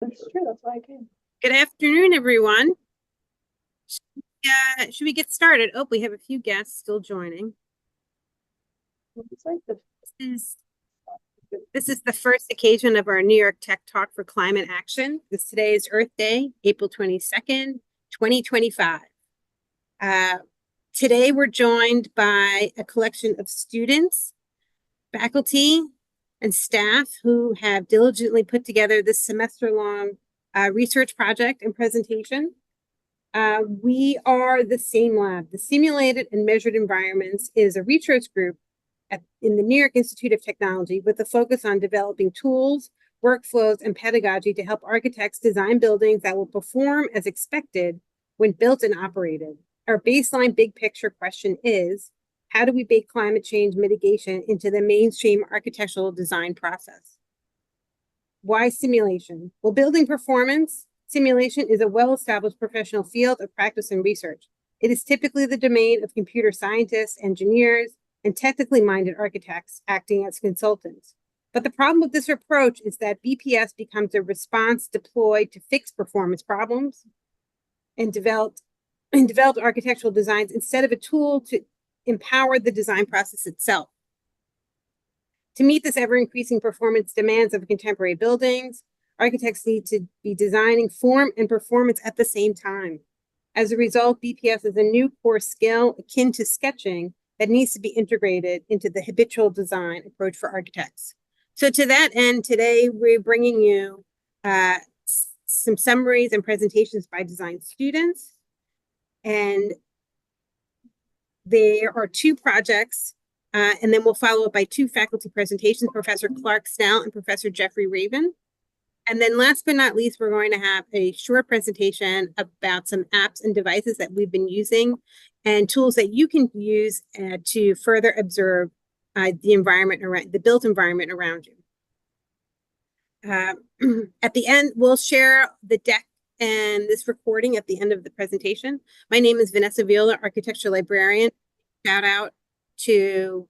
That's true. That's why I came. Good afternoon, everyone. Should we get started? Oh, we have a few guests still joining. It's like the This is, this is the first occasion of our New York Tech Talk for Climate Action. Today is Earth Day, April 22nd, 2025. Today, we're joined by a collection of students, faculty, and staff who have diligently put together this semester-long research project and presentation. We are the same lab. The Simulated and Measured Environments is a research group in the New York Institute of Technology with a focus on developing tools, workflows, and pedagogy to help architects design buildings that will perform as expected when built and operated. Our baseline big picture question is, how do we bake climate change mitigation into the mainstream architectural design process? Why simulation? Well, building performance simulation is a well-established professional field of practice and research. It is typically the domain of computer scientists, engineers, and technically minded architects acting as consultants. But the problem with this approach is that BPS becomes a response deployed to fix performance problems and developed architectural designs instead of a tool to empower the design process itself. To meet this ever-increasing performance demands of contemporary buildings, architects need to be designing form and performance at the same time. As a result, BPS is a new core skill akin to sketching that needs to be integrated into the habitual design approach for architects. So to that end, today we're bringing you some summaries and presentations by design students. And there are two projects, and then we'll follow up by two faculty presentations, Professor Clark Snell and Professor Jeffrey Raven. And then last but not least, we're going to have a short presentation about some apps and devices that we've been using and tools that you can use to further observe the environment around the built environment around you. At the end, we'll share the deck and this recording at the end of the presentation. My name is Vanessa Viola, architecture librarian. Shout out to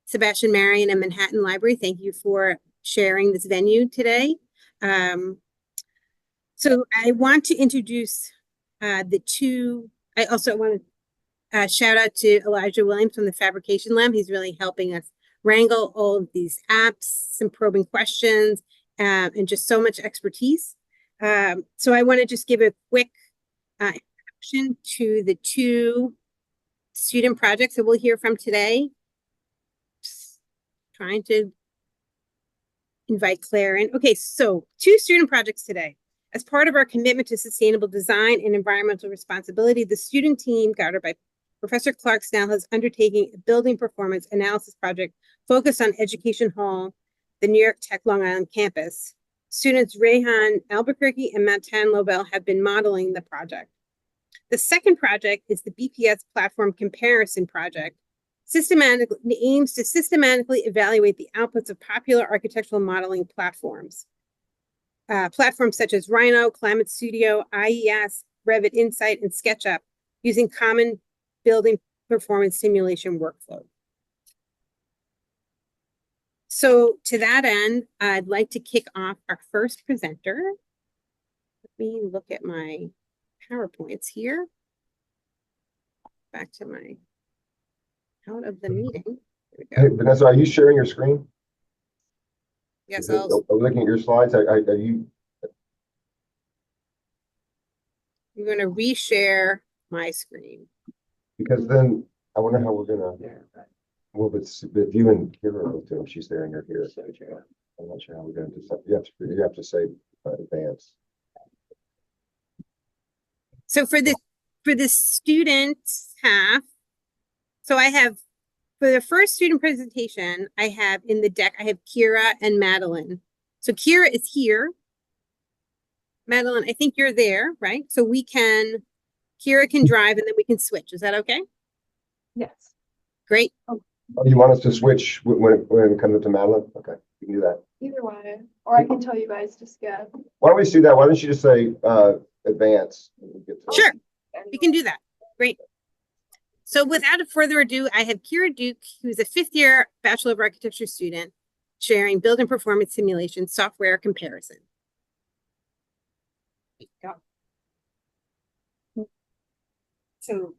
Sebastian Marion and Manhattan Library. Thank you for sharing this venue today. So I want to introduce the two. I also want to shout out to Elijah Williams from the Fabrication Lab. He's really helping us wrangle all of these apps, some probing questions, and just so much expertise. So I want to just give a quick introduction to the two student projects that we'll hear from today. Just trying to invite Claire in. Okay, so two student projects today. As part of our commitment to sustainable design and environmental responsibility, the student team, guided by Professor Clark Snell, has undertaken a building performance analysis project focused on Education Hall, the New York Tech Long Island campus. Students Rayhan Albuquerque and Matan Lobel have been modeling the project. The second project is the BPS Platform Comparison Project, aims to systematically evaluate the outputs of popular architectural modeling platforms. Platforms such as Rhino, Climate Studio, IES, Revit Insight, and SketchUp, using common building performance simulation workflow. So to that end, I'd like to kick off our first presenter. Let me look at my PowerPoints here. Back to my out of the meeting. Hey, Vanessa, are you sharing your screen? Yes, I'm looking at your slides. Are you? I'm going to reshare my screen. Because then I wonder how we're gonna. Well, if you and Kira both do, she's there and you're here. I'm not sure how we're gonna do something. You have to say advance. So for the student half, so I have, for the first student presentation, I have in the deck, I have Kira and Madeline. So Kira is here. Madeline, I think you're there, right? So Kira can drive and then we can switch. Is that okay? yes. Great. Oh, you want us to switch when it comes up to Madeline? Okay, you can do that. Either way, or I can tell you guys to skip. Why don't we do that? Why don't you just say advance? Sure, you can do that. Great. So without further ado, I have Kira Duke, who's a fifth-year Bachelor of Architecture student, sharing building performance simulation software comparison. Go. So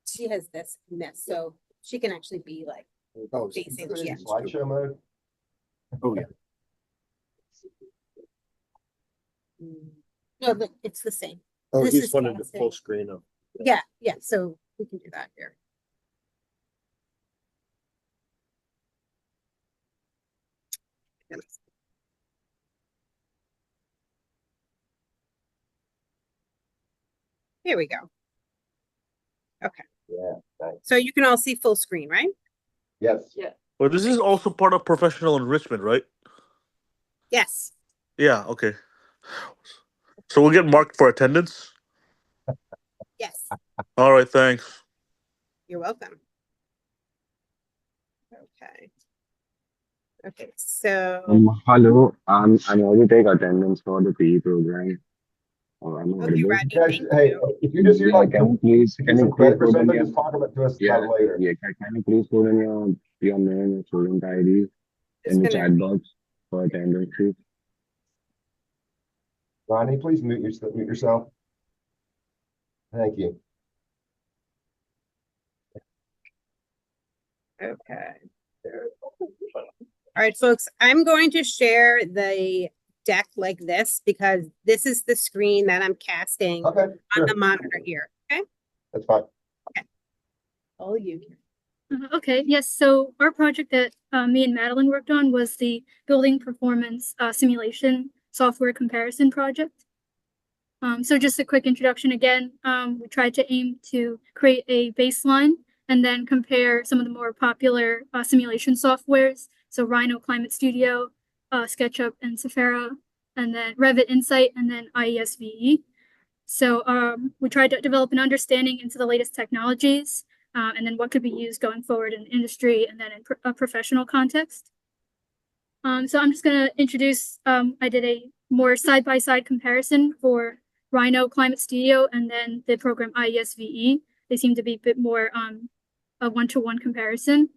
she has this and this, so she can actually be like, Oh, Facing, put it in yeah. slideshow mode? Oh, yeah. no, look, it's the same. Oh, This he's is wanted the casting. full screen of. Yeah, yeah, so we can do that here. Here we go. Yeah, nice. So you can all see full screen, right? Yes. Yeah. But this is also part of professional enrichment, right? Yes. Yeah, okay. So we'll get marked for attendance? Yes. All right, thanks. You're welcome. Okay. Okay, so Hello, I'm only take attendance for the PE program. Oh, I'm okay, audible. Rodney, Guys, thank hey, you. if you just hear like Can you please, get some credit for something, just talk about to us about it later. can you please put in your name and student ID Just in the gonna- chat box for attendance sheet? Ronnie, please mute yourself. Thank you. Okay. All right, folks, I'm going to share the deck like this because this is the screen that I'm casting Okay, on sure, the monitor here. Okay, that's fine. all you. Okay, yes, so our project that me and Madeline worked on was the building performance simulation software comparison project. So just a quick introduction again, we tried to aim to create a baseline and then compare some of the more popular simulation softwares. So Rhino Climate Studio, SketchUp and Safari, and then Revit Insight, and then IESVE. So we tried to develop an understanding into the latest technologies and then what could be used going forward in industry and then in a professional context. So I'm just going to introduce, I did a more side-by-side comparison for Rhino Climate Studio and then the program IESVE. They seem to be a bit more a one-to-one comparison.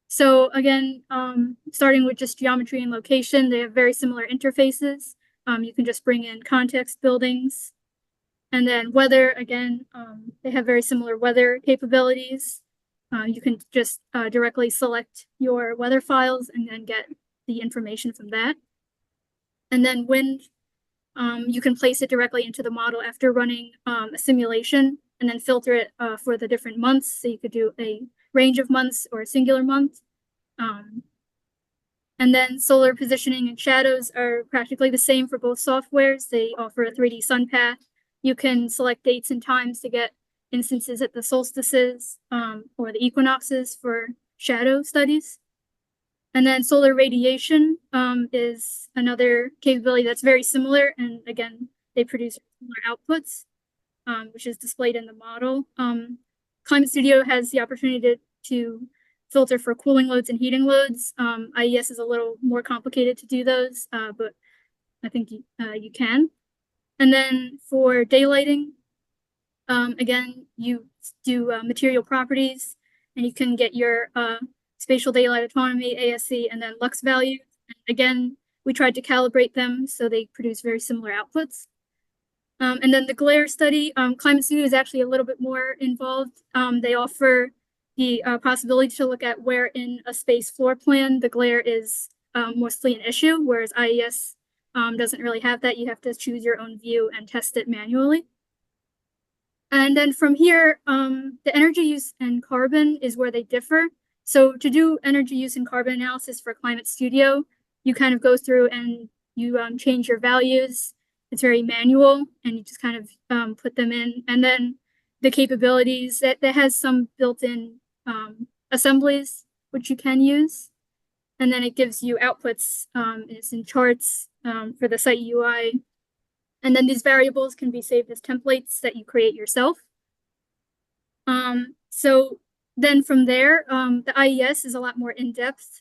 So again, starting with just geometry and location, they have very similar interfaces. You can just bring in context buildings. And then weather, again, they have very similar weather capabilities. You can just directly select your weather files and then get the information from that. And then wind, you can place it directly into the model after running a simulation and then filter it for the different months. So you could do a range of months or a singular month. And then solar positioning and shadows are practically the same for both softwares. They offer a 3D sun path. You can select dates and times to get instances at the solstices or the equinoxes for shadow studies. And then solar radiation is another capability that's very similar. And again, they produce similar outputs, which is displayed in the model. Climate Studio has the opportunity to filter for cooling loads and heating loads. IES is a little more complicated to do those, but I think you can. And then for daylighting, again, you do material properties and you can get your spatial daylight autonomy, ASC, and then lux value. And again, we tried to calibrate them so they produce very similar outputs. And then the glare study, Climate Studio is actually a little bit more involved. They offer the possibility to look at where in a space floor plan the glare is mostly an issue, whereas IES doesn't really have that. You have to choose your own view and test it manually. And then from here, the energy use and carbon is where they differ. So to do energy use and carbon analysis for Climate Studio, you kind of go through and you change your values. It's very manual and you just kind of put them in. And then the capabilities that has some built-in assemblies, which you can use. And then it gives you outputs, it's in charts for the site UI. And then these variables can be saved as templates that you create yourself. So then from there, the IES is a lot more in-depth,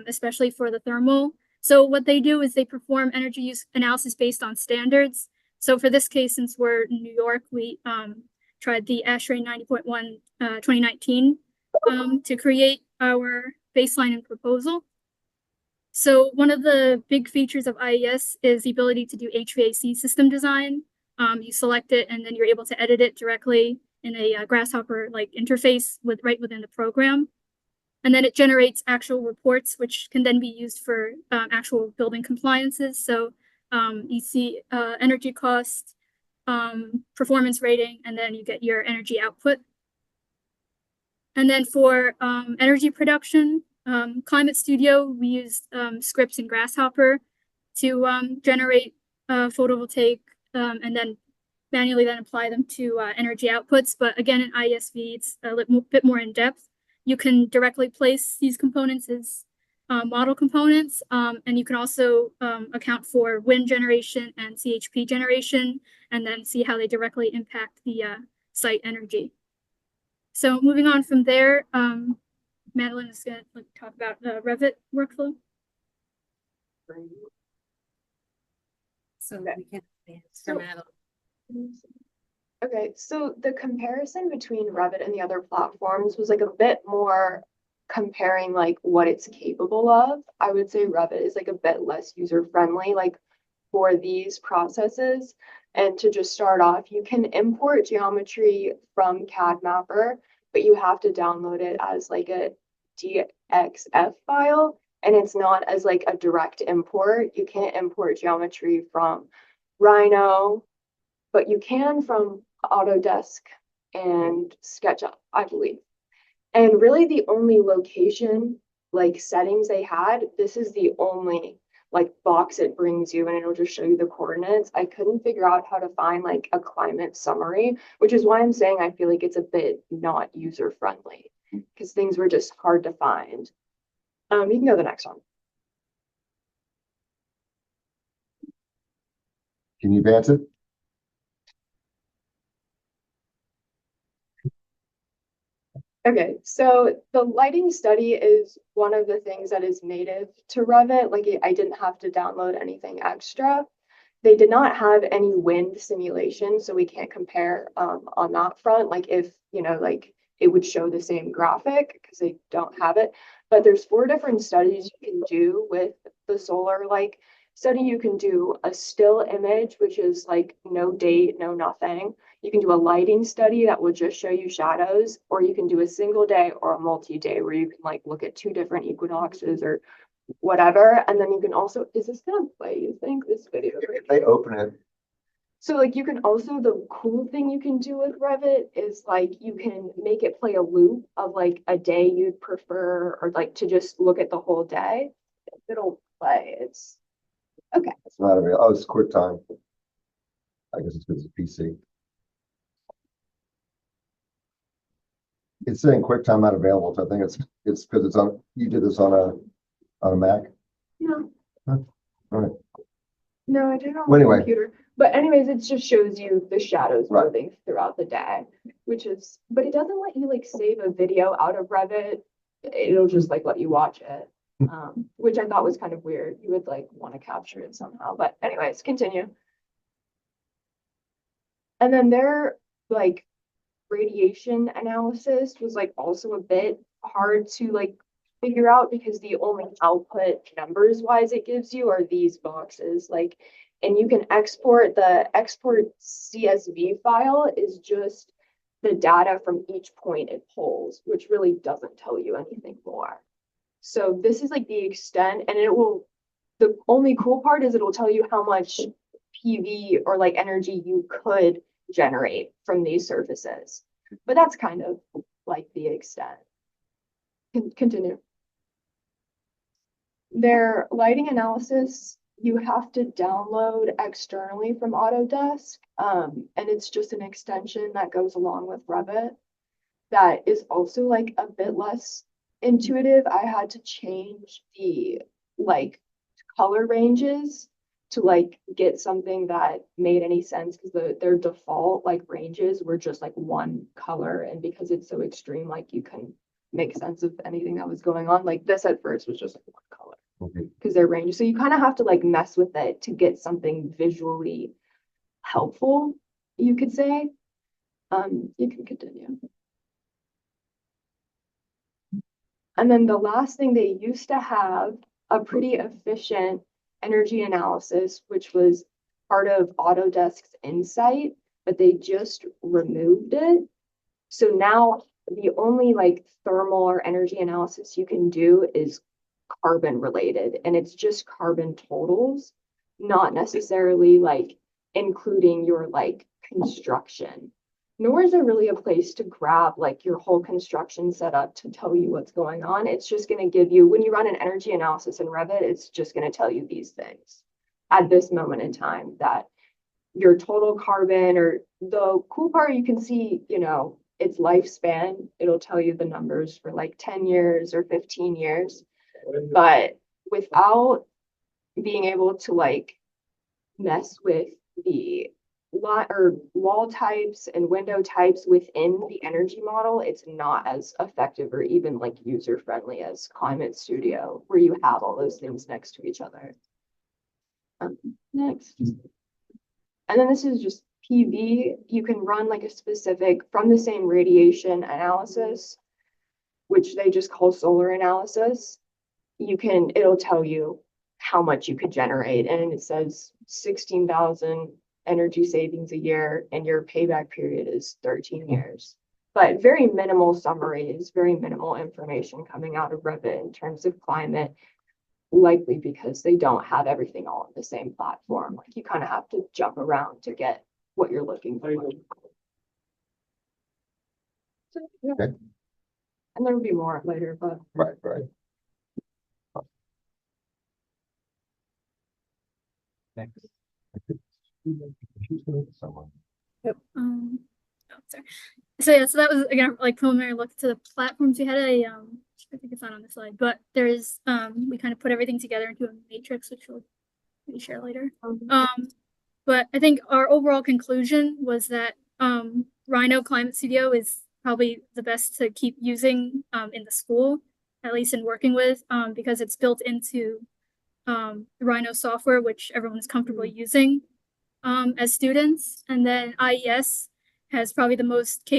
especially for the thermal. So what they do is they perform energy use analysis based on standards. So for this case, since we're in New York, we tried the ASHRAE 90.1 2019 to create our baseline and proposal. So one of the big features of IES is the ability to do HVAC system design. You select it and then you're able to edit it directly in a Grasshopper like interface right within the program. And then it generates actual reports, which can then be used for actual building compliances. So you see energy cost, performance rating, and then you get your energy output. And then for energy production, Climate Studio, we used scripts in Grasshopper to generate photovoltaic and then manually then apply them to energy outputs. But again, in ISV, it's a bit more in depth. You can directly place these components as model components, and you can also account for wind generation and CHP generation, and then see how they directly impact the site energy. So moving on from there, Madeline is going to talk about the Revit workflow. So we can. So- Okay, so the comparison between Revit and the other platforms was like a bit more comparing like what it's capable of. I would say Revit is like a bit less user-friendly, like for these processes. And to just start off, you can import geometry from CAD Mapper, but you have to download it as like a DXF file. And it's not as like a direct import. You can't import geometry from Rhino, but you can from Autodesk and SketchUp, I believe. And really the only location, like settings they had, this is the only like box it brings you and it'll just show you the coordinates. I couldn't figure out how to find like a climate summary, which is why I'm saying I feel like it's a bit not user friendly because things were just hard to find. You can go to the next one. Can you advance it? Okay, so the lighting study is one of the things that is native to Revit. Like I didn't have to download anything extra. They did not have any wind simulation, so we can't compare on that front. Like if, you know, like it would show the same graphic because they don't have it. But there's 4 different studies you can do with the solar like study. You can do a still image, which is like no date, no nothing. You can do a lighting study that will just show you shadows, or you can do a single day or a multi-day where you can like look at 2 different equinoxes or whatever. And then you can also, is this gonna play, you think, this video? If they open it, So like you can also, the cool thing you can do with Revit is like you can make it play a loop of like a day you'd prefer or like to just look at the whole day. It'll play, it's, okay. it's not available. Oh, it's QuickTime. I guess it's because it's a PC. It's saying QuickTime not available, so I think it's because it's on, you did this on a Mac. No. Huh. All right. No, I did it on Well, my anyway. computer. But anyways, it just shows you the shadows Right. moving throughout the day, which is, but it doesn't let you like save a video out of Revit. It'll just like let you watch it, which I thought was kind of weird. You would like want to capture it somehow. But anyways, continue. And then their like radiation analysis was like also a bit hard to like figure out because the only output numbers wise it gives you are these boxes. Like, and you can export CSV file is just the data from each point it pulls, which really doesn't tell you anything more. So this is like the extent, and it will, the only cool part is it'll tell you how much PV or like energy you could generate from these surfaces. But that's kind of like the extent. Continue. Their lighting analysis, you have to download externally from Autodesk. And it's just an extension that goes along with Revit that is also like a bit less intuitive. I had to change the like color ranges to like get something that made any sense because their default like ranges were just like one color, and because it's so extreme, like you couldn't make sense of anything that was going on. Like this at first was just like one color Okay. because they're ranges. So you kind of have to like mess with it to get something visually helpful, you could say. You can continue. And then the last thing, they used to have a pretty efficient energy analysis, which was part of Autodesk's Insight, but they just removed it. So now the only like thermal or energy analysis you can do is carbon related, and it's just carbon totals, not necessarily like including your like construction. Nor is there really a place to grab like your whole construction setup to tell you what's going on. It's just going to give you, when you run an energy analysis in Revit, it's just going to tell you these things at this moment in time, that your total carbon, or the cool part, you can see, you know, its lifespan. It'll tell you the numbers for like 10 years or 15 years. But without being able to like mess with the lot or wall types and window types within the energy model, it's not as effective or even like user friendly as Climate Studio, where you have all those things next to each other. Next. And then this is just PV. You can run like a specific from the same radiation analysis, which they just call solar analysis. It'll tell you how much you could generate, and it says 16,000 energy savings a year, and your payback period is 13 years. But very minimal summaries, very minimal information coming out of Revit in terms of climate, likely because they don't have everything all on the same platform. Like you kind of have to jump around to get what you're looking for. So, yeah. Okay. And there will be more later, but Right. Next. Someone. Oh, sorry. So yeah, so that was again like preliminary look to the platforms. We had a I think it's not on the slide, but there's we kind of put everything together into a matrix, which we'll maybe share later. But I think our overall conclusion was that Rhino Climate Studio is probably the best to keep using in the school, at least in working with, because it's built into the Rhino software, which everyone is comfortable using as students. And then IES has probably the most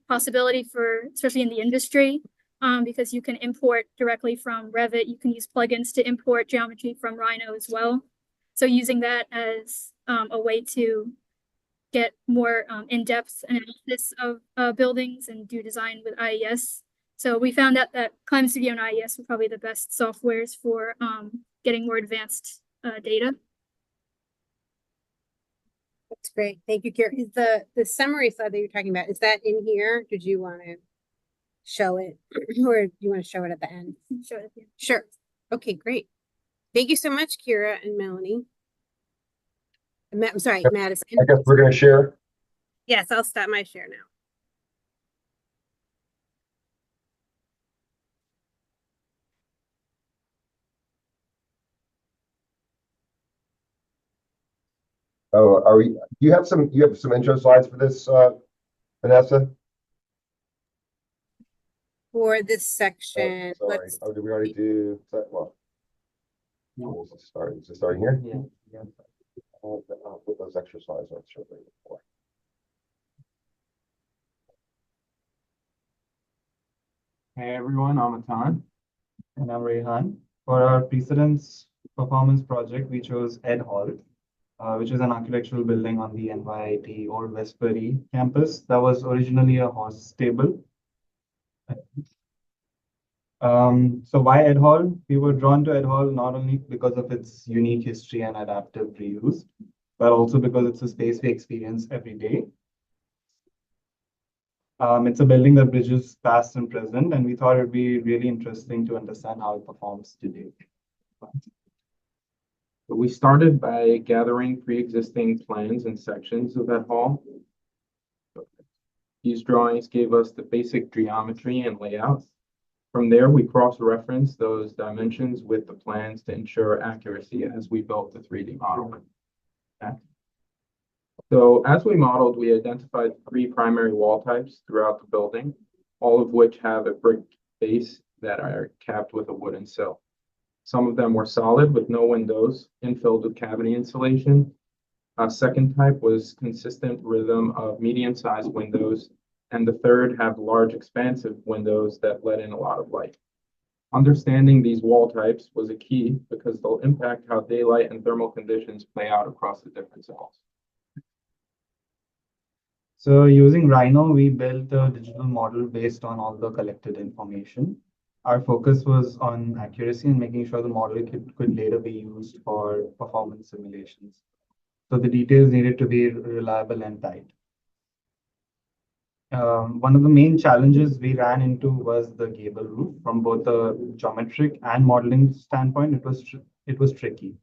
possibility for, especially in the industry, because you can import directly from Revit. You can use plugins to import geometry from Rhino as well. So using that as a way to get more in-depth analysis of buildings and do design with IES. So we found out that Climate Studio and IES were probably the best softwares for getting more advanced data. That's great. Thank you, Kira. Is the summary slide that you're talking about, is that in here? Did you want to show it or do you want to show it at the end? Show it here. Sure. Okay, great. Thank you so much, Kira and Melanie. I'm sorry, Madison. I guess we're going to share. Yes, I'll stop my share now. Oh, you have some intro slides for this, Vanessa? For this section, Oh, sorry. let's Did we already do that? Well, is it starting here? Yeah. I'll put those extra slides on shortly before. Hey everyone, I'm Atan. And I'm Rehan. For our precedence performance project, we chose Ed Hall, which is an architectural building on the NYIT Old Westbury campus that was originally a horse stable. So why Ed Hall? We were drawn to Ed Hall not only because of its unique history and adaptive reuse, but also because it's a space we experience every day. It's a building that bridges past and present, and we thought it'd be really interesting to understand how it performs today. So we started by gathering pre-existing plans and sections of that hall. These drawings gave us the basic geometry and layout. From there, we cross-referenced those dimensions with the plans to ensure accuracy as we built the 3D model. Okay. So as we modeled, we identified 3 primary wall types throughout the building, all of which have a brick base that are capped with a wooden sill. Some of them were solid with no windows, infilled with cavity insulation. A second type was consistent rhythm of medium-sized windows, and the third have large expansive windows that let in a lot of light. Understanding these wall types was a key because they'll impact how daylight and thermal conditions play out across the different zones. So using Rhino, we built a digital model based on all the collected information. Our focus was on accuracy and making sure the model could later be used for performance simulations. So the details needed to be reliable and tight. One of the main challenges we ran into was the gable roof. From both the geometric and modeling standpoint, it was tricky,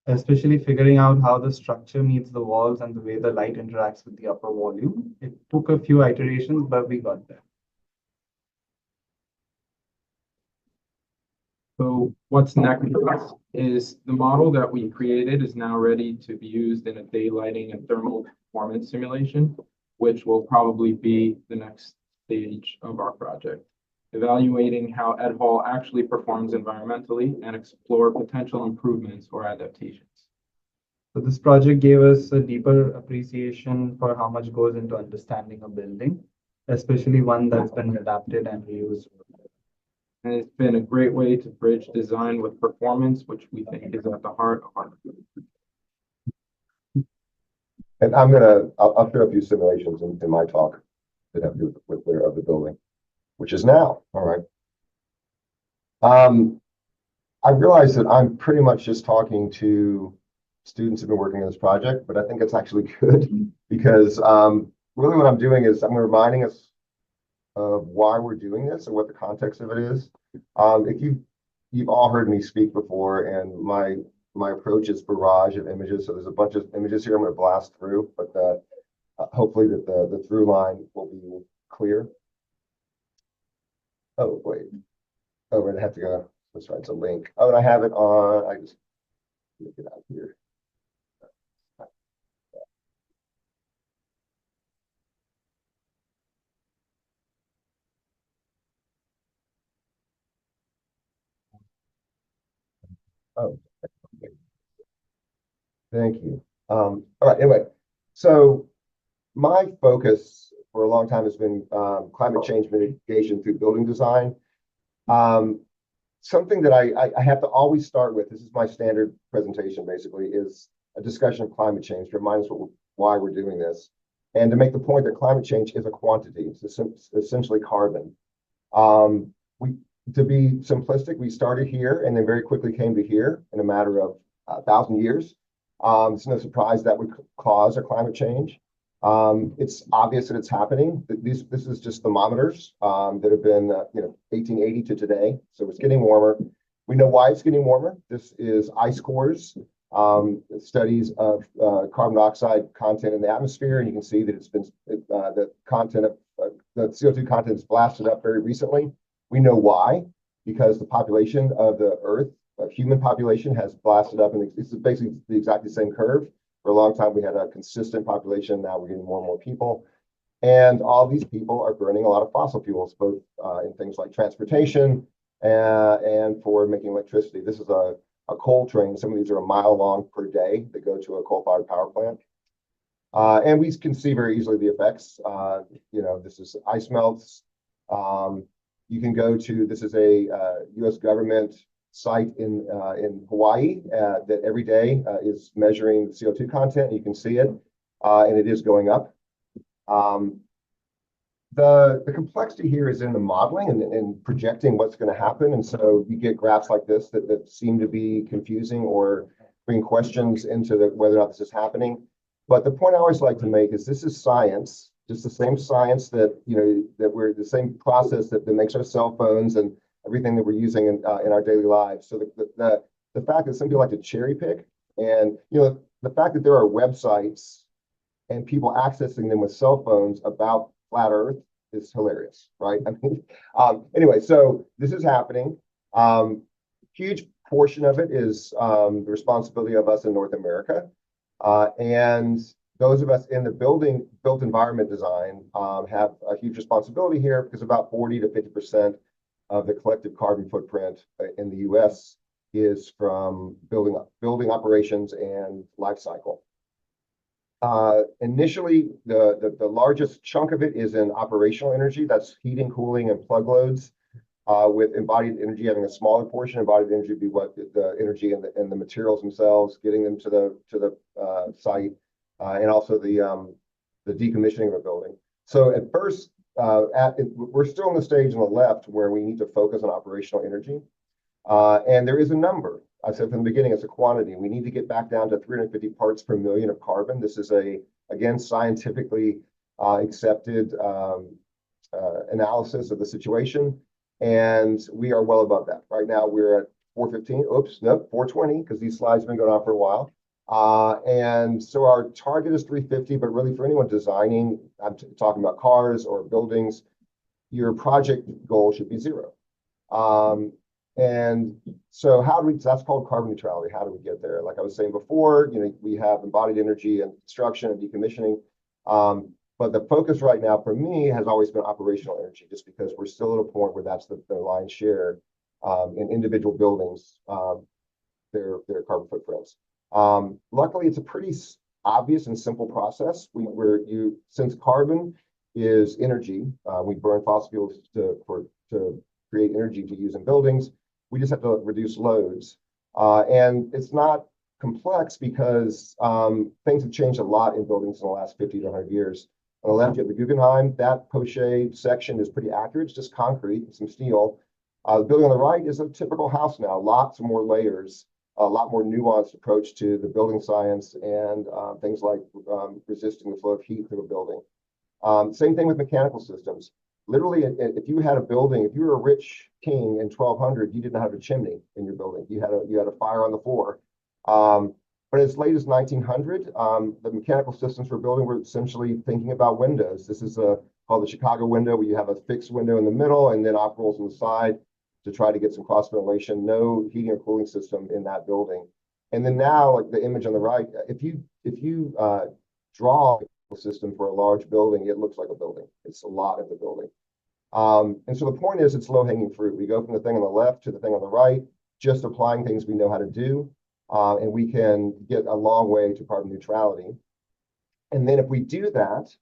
especially figuring out how the structure meets the walls and the way the light interacts with the upper volume. It took a few iterations, but we got there. So what's next for us is the model that we created is now ready to be used in a daylighting and thermal performance simulation, which will probably be the next stage of our project, evaluating how Ed Hall actually performs environmentally and explore potential improvements or adaptations. So this project gave us a deeper appreciation for how much goes into understanding a building, especially one that's been adapted and reused. And it's been a great way to bridge design with performance, which we think is at the heart of our. And I'll share a few simulations in my talk that have to do with of the building, which is now, all right. I realize that I'm pretty much just talking to students who've been working on this project, but I think it's actually good because really what I'm doing is I'm reminding us of why we're doing this and what the context of it is. If you've all heard me speak before, and my approach is barrage of images. So there's a bunch of images here I'm going to blast through, but hopefully that the through line will be clear. Oh, wait. Oh, we're gonna have to go. Let's write a link. Oh, and I have it on. I just get it out here. Oh, okay. Thank you. All right. Anyway, so my focus for a long time has been climate change mitigation through building design. Something that I have to always start with, this is my standard presentation basically, is a discussion of climate change to remind us why we're doing this. And to make the point that climate change is a quantity, it's essentially carbon. To be simplistic, we started here and then very quickly came to here in a matter of 1,000 years. It's no surprise that would cause a climate change. It's obvious that it's happening. This is just thermometers that have been, 1880 to today. So it's getting warmer. We know why it's getting warmer. This is ice cores, studies of carbon dioxide content in the atmosphere, and you can see that it's been the content of the CO2 content is blasted up very recently. We know why, because the population of the Earth, human population, has blasted up, and it's basically the exactly same curve. For a long time, we had a consistent population. Now we're getting more and more people. And all these people are burning a lot of fossil fuels, both in things like transportation and for making electricity. This is a coal train. Some of these are a mile long per day that go to a coal-fired power plant. And we can see very easily the effects. This is ice melts. You can go to, this is a U.S. government site in Hawaii that every day is measuring the CO2 content. You can see it, and it is going up. The complexity here is in the modeling and projecting what's going to happen. And so you get graphs like this that seem to be confusing or bring questions into whether or not this is happening. But the point I always like to make is this is science, just the same science that we're the same process that makes our cell phones and everything that we're using in our daily lives. So the fact that some people like to cherry pick, and the fact that there are websites and people accessing them with cell phones about flat Earth is hilarious, right? I mean, anyway, so this is happening. Huge portion of it is the responsibility of us in North America, and those of us in the built environment design have a huge responsibility here because about 40 to 50% of the collective carbon footprint in the U.S. is from building operations and life cycle. Initially, the largest chunk of it is in operational energy. That's heating, cooling, and plug loads. with embodied energy having a smaller portion. Embodied energy would be what the energy and the materials themselves, getting them to the site, and also the decommissioning of a building. So at first, we're still in the stage on the left where we need to focus on operational energy. And there is a number. I said from the beginning, it's a quantity. We need to get back down to 350 parts per million of carbon. This is again, scientifically accepted analysis of the situation. And we are well above that. Right now, we're at 415. Oops, nope, 420, because these slides have been going on for a while. And so our target is 350, but really for anyone designing, I'm talking about cars or buildings, your project goal should be 0. And so that's called carbon neutrality. How do we get there? Like I was saying before, we have embodied energy and construction and decommissioning. But the focus right now for me has always been operational energy, just because we're still at a point where that's the lion's share in individual buildings, their carbon footprints. Luckily, it's a pretty obvious and simple process. Since carbon is energy, we burn fossil fuels to create energy to use in buildings. We just have to reduce loads. And it's not complex because things have changed a lot in buildings in the last 50 to 100 years. On the left, you have the Guggenheim. That pochette section is pretty accurate. It's just concrete and some steel. The building on the right is a typical house now. Lots more layers, a lot more nuanced approach to the building science and things like resisting the flow of heat through a building. Same thing with mechanical systems. Literally, if you had a building, if you were a rich king in 1200, you didn't have a chimney in your building. You had a fire on the floor. But as late as 1900, the mechanical systems for building were essentially thinking about windows. This is called the Chicago window, where you have a fixed window in the middle and then operables on the side to try to get some cross ventilation. No heating or cooling system in that building. And then now, like the image on the right, if you draw a system for a large building, it looks like a building. It's a lot of the building. And so the point is, it's low-hanging fruit. We go from the thing on the left to the thing on the right, just applying things we know how to do. And we can get a long way to carbon neutrality. And then if we do that,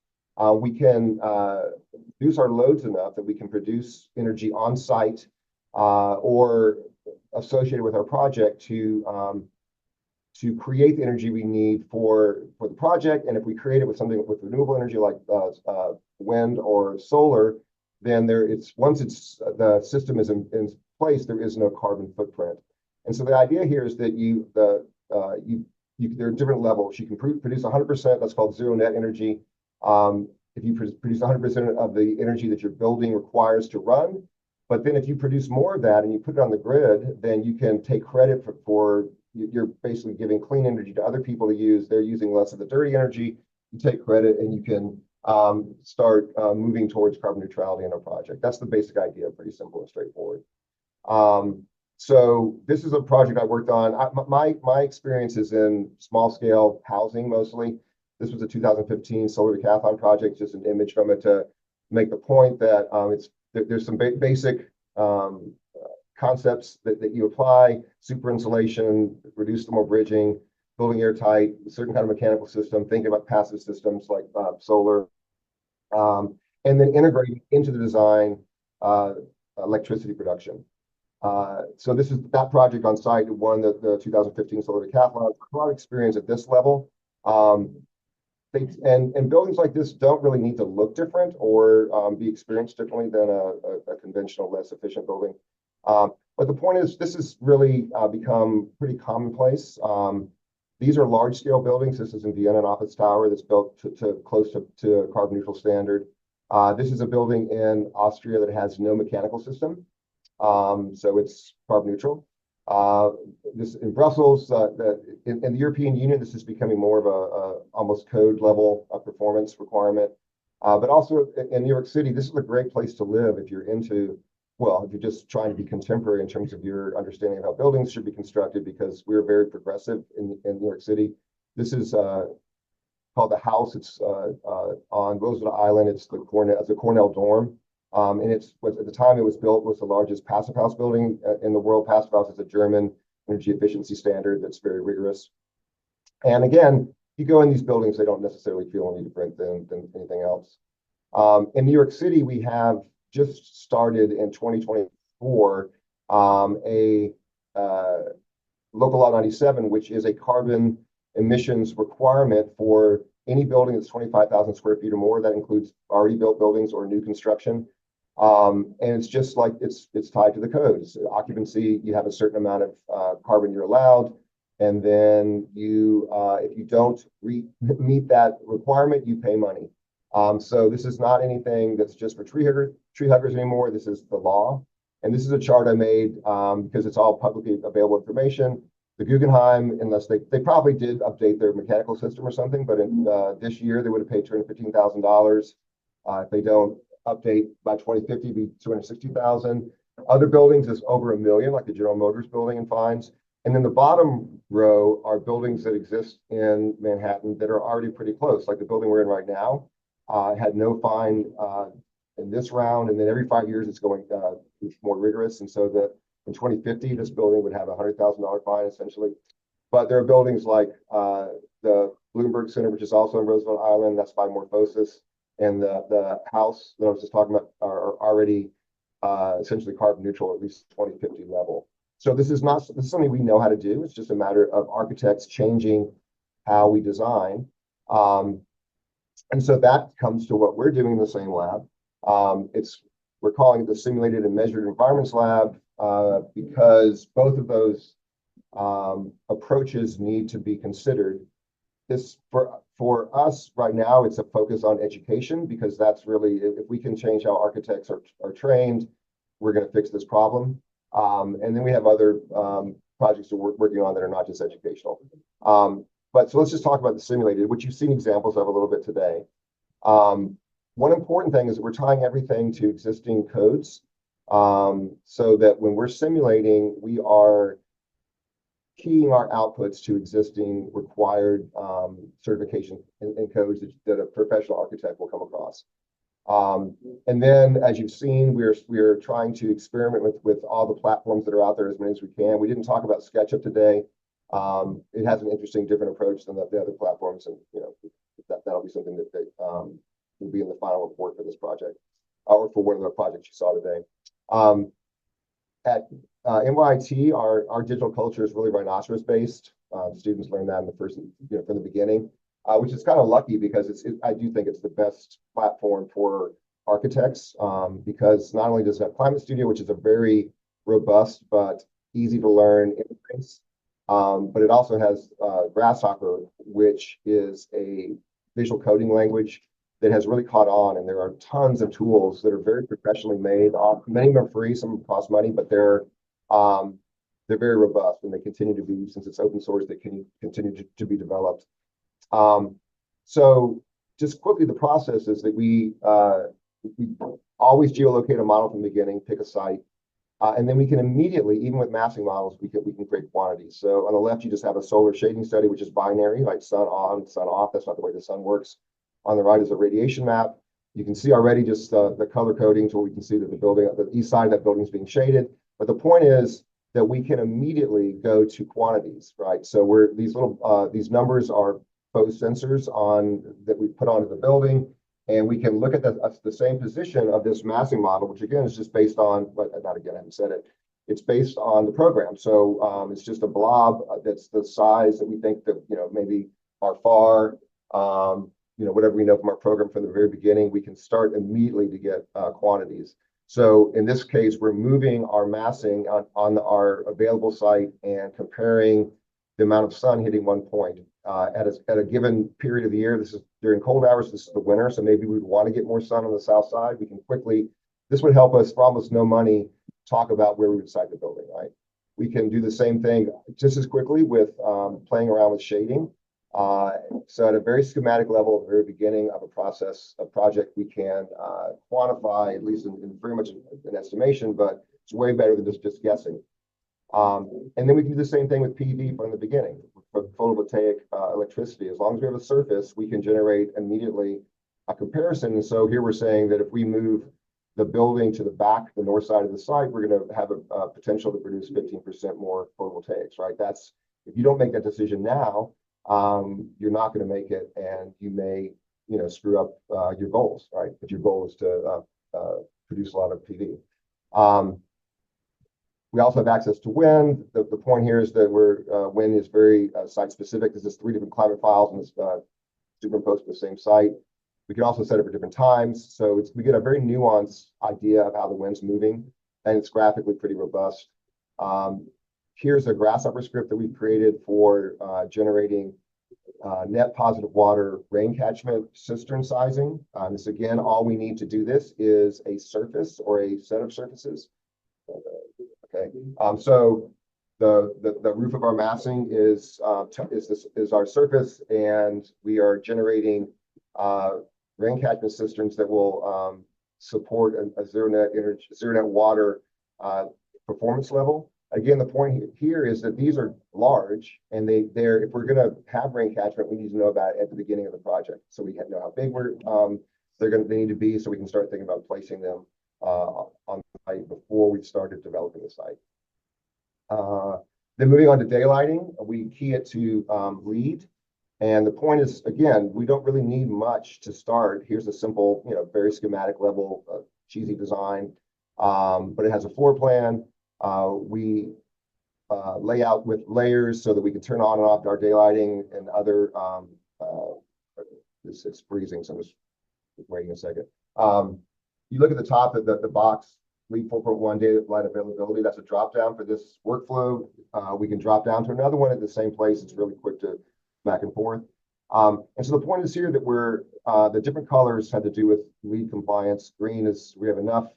we can reduce our loads enough that we can produce energy on site or associated with our project to create the energy we need for the project. And if we create it with something with renewable energy like wind or solar, then once the system is in place, there is no carbon footprint. And so the idea here is that there are different levels. You can produce 100%. That's called zero net energy. If you produce 100% of the energy that your building requires to run, but then if you produce more of that and you put it on the grid, then you can take credit for you're basically giving clean energy to other people to use. They're using less of the dirty energy. You take credit and you can start moving towards carbon neutrality in a project. That's the basic idea, pretty simple and straightforward. So this is a project I worked on. My experience is in small scale housing mostly. This was a 2015 solar decathlon project, just an image from it to make the point that there's some basic concepts that you apply: super insulation, reduce thermal bridging, building airtight, a certain kind of mechanical system, thinking about passive systems like solar, and then integrating into the design electricity production. So this is that project on site. It won the 2015 solar decathlon. A lot of experience at this level. And buildings like this don't really need to look different or be experienced differently than a conventional, less efficient building. But the point is, this has really become pretty commonplace. These are large-scale buildings. This is in Vienna, an office tower that's built to close to a carbon neutral standard. This is a building in Austria that has no mechanical system, so it's carbon neutral. This in Brussels, in the European Union, this is becoming more of a almost code level performance requirement. But also in New York City, this is a great place to live if you're if you're just trying to be contemporary in terms of your understanding of how buildings should be constructed, because we're very progressive in New York City. This is called the House. It's on Roosevelt Island. It's the Cornell Dorm. And at the time it was built, was the largest passive house building in the world. Passive house is a German energy efficiency standard that's very rigorous. And again, you go in these buildings, they don't necessarily feel any different than anything else. In New York City, we have just started in 2020 for a local law 97, which is a carbon emissions requirement for any building that's 25,000 square feet or more. That includes already built buildings or new construction. And it's just like it's tied to the codes. Occupancy, you have a certain amount of carbon you're allowed. And then you, if you don't meet that requirement, you pay money. So this is not anything that's just for tree huggers anymore. This is the law. And this is a chart I made because it's all publicly available information. The Guggenheim, unless they probably did update their mechanical system or something, but in this year they would have paid $215,000. If they don't update by 2050, it'd be $260,000. Other buildings is over $1 million, like the General Motors building and fines. And then the bottom row are buildings that exist in Manhattan that are already pretty close, like the building we're in right now. Had no fine in this round, and then every 5 years it's going it's more rigorous. And so that in 2050, this building would have a $100,000 fine essentially. But there are buildings like the Bloomberg Center, which is also in Roosevelt Island, that's by Morphosis, and the house that I was just talking about are already essentially carbon neutral, at least 2050 level. So this is something we know how to do. It's just a matter of architects changing how we design. And so that comes to what we're doing in the same lab. We're calling it the Simulated and Measured Environments Lab because both of those approaches need to be considered. This for us right now, it's a focus on education because that's really, if we can change how architects are trained, we're going to fix this problem. And then we have other projects we're working on that are not just educational. But so let's just talk about the simulated, which you've seen examples of a little bit today. One important thing is that we're tying everything to existing codes so that when we're simulating, we are keying our outputs to existing required certification and codes that a professional architect will come across. And then, as you've seen, we're trying to experiment with all the platforms that are out there as many as we can. We didn't talk about SketchUp today. It has an interesting, different approach than the other platforms, and that'll be something that will be in the final report for this project, or for one of the projects you saw today. At NYIT, our digital culture is really rhinoceros based. Students learn that in the first, from the beginning, which is kind of lucky because I do think it's the best platform for architects because not only does it have Climate Studio, which is a very robust but easy to learn interface, but it also has Grasshopper, which is a visual coding language that has really caught on. And there are tons of tools that are very professionally made. Many of them are free, some of them cost money, but they're very robust and they continue to be, since it's open source, they can continue to be developed. So just quickly, the process is that we always geolocate a model from the beginning, pick a site, and then we can immediately, even with massing models, we can create quantities. So on the left, you just have a solar shading study, which is binary, like sun on, sun off. That's not the way the sun works. On the right is a radiation map. You can see already just the color coding, so we can see that the east side of that building is being shaded. But the point is that we can immediately go to quantities, right? So these numbers are photosensors that we put onto the building, and we can look at the same position of this massing model, which again is just based on, but not again, I haven't said it. It's based on the program. So it's just a blob that's the size that we think that maybe are far. Whatever we know from our program from the very beginning, we can start immediately to get quantities. So in this case, we're moving our massing on our available site and comparing the amount of sun hitting one point at a given period of the year. This is during cold hours. This is the winter, so maybe we'd want to get more sun on the south side. We can quickly. This would help us for almost no money talk about where we would site the building. Right? We can do the same thing just as quickly with playing around with shading. So at a very schematic level, at the very beginning of a project, we can quantify, at least in very much an estimation, but it's way better than just guessing. And then we can do the same thing with PV from the beginning, for photovoltaic electricity. As long as we have a surface, we can generate immediately a comparison. And so here we're saying that if we move the building to the back, the north side of the site, we're going to have a potential to produce 15% more photovoltaics, right? That's, if you don't make that decision now, you're not going to make it, and you may, screw up your goals, right? If your goal is to produce a lot of PV. We also have access to wind. The point here is that wind is very site specific. This is 3 different climate files and it's superimposed to the same site. We can also set it for different times. So we get a very nuanced idea of how the wind's moving, and it's graphically pretty robust. Here's a grasshopper script that we've created for generating net positive water rain catchment cistern sizing. This again, all we need to do this is a surface or a set of surfaces. Okay, so the roof of our massing is our surface, and we are generating rain catchment cisterns that will support a zero net water performance level. Again, the point here is that these are large, and they're if we're going to have rain catchment, we need to know about it at the beginning of the project, so we know how big they need to be, so we can start thinking about placing them on the site before we started developing the site. Then moving on to daylighting, we key it to LEED. And the point is, again, we don't really need much to start. Here's a simple, very schematic level, cheesy design, but it has a floor plan. We lay out with layers so that we can turn on and off our daylighting and other. It's freezing, so I'm just waiting a second. You look at the top of the box, LEED 4.1 daylight availability. That's a drop down for this workflow. We can drop down to another one at the same place. It's really quick to back and forth. And so the point is here that the different colors had to do with LEED compliance. Green is we have enough,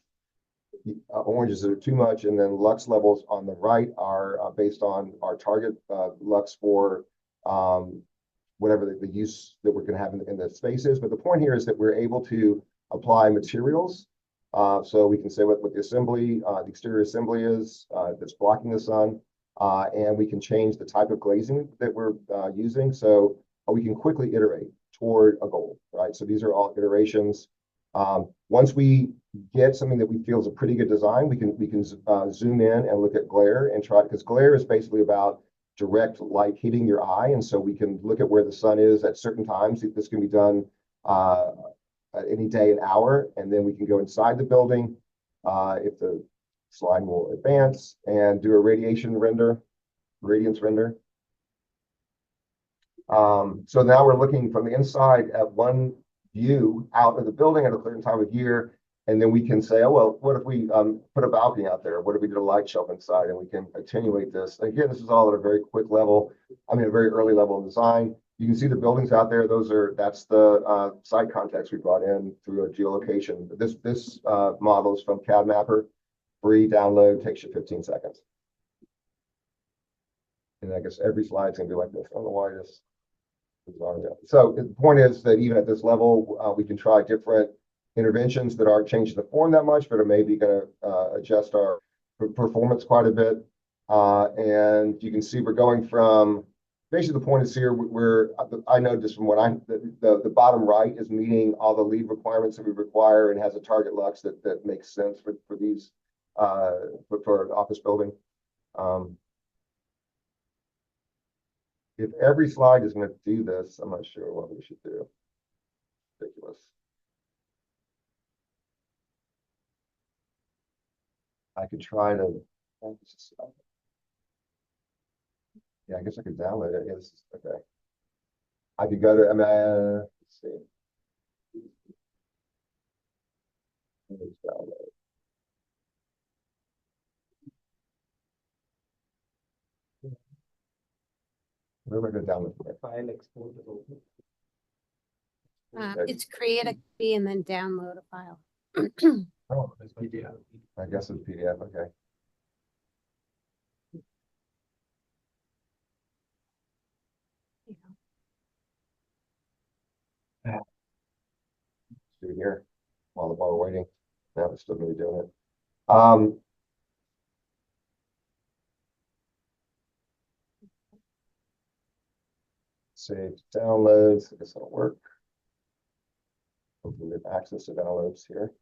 oranges that are too much, and then lux levels on the right are based on our target lux for whatever the use that we're going to have in the spaces. But the point here is that we're able to apply materials. So we can say what the assembly, the exterior assembly is that's blocking the sun. And we can change the type of glazing that we're using, so we can quickly iterate toward a goal, right? So these are all iterations. Once we get something that we feel is a pretty good design, we can zoom in and look at glare and try, because glare is basically about direct light hitting your eye, and so we can look at where the sun is at certain times. This can be done any day and hour, and then we can go inside the building if the slide will advance and do a radiance render. So now we're looking from the inside at one view out of the building at a certain time of year, and then we can say, oh, well, what if we put a balcony out there? What if we did a light shelf inside? And we can attenuate this. Again, this is all at a very quick level. I mean, a very early level of design. You can see the buildings out there. That's the site context we brought in through a geolocation. This model is from CAD Mapper. Free download, takes you 15 seconds. And I guess every slide's gonna be like this. I don't know why this is on there. So the point is that even at this level, we can try different interventions that aren't changing the form that much, but are maybe gonna adjust our performance quite a bit. And you can see we're going from, basically the point is here, I know just from what the bottom right is meeting all the LEED requirements that we require and has a target lux that makes sense for these for an office building. If every slide is going to do this, I'm not sure what we should do. Ridiculous. I could try to. Yeah, I guess I could download it. Yes, okay. I could go to. Let's see. Download. Where am I going to download it? File export is open. It's create a copy and then download a file. Oh, it's PDF. I guess it's PDF. Okay. Let's do it here while we're waiting. Now it's still going to be doing it. Save downloads. I guess that'll work. Hopefully we have access to downloads here.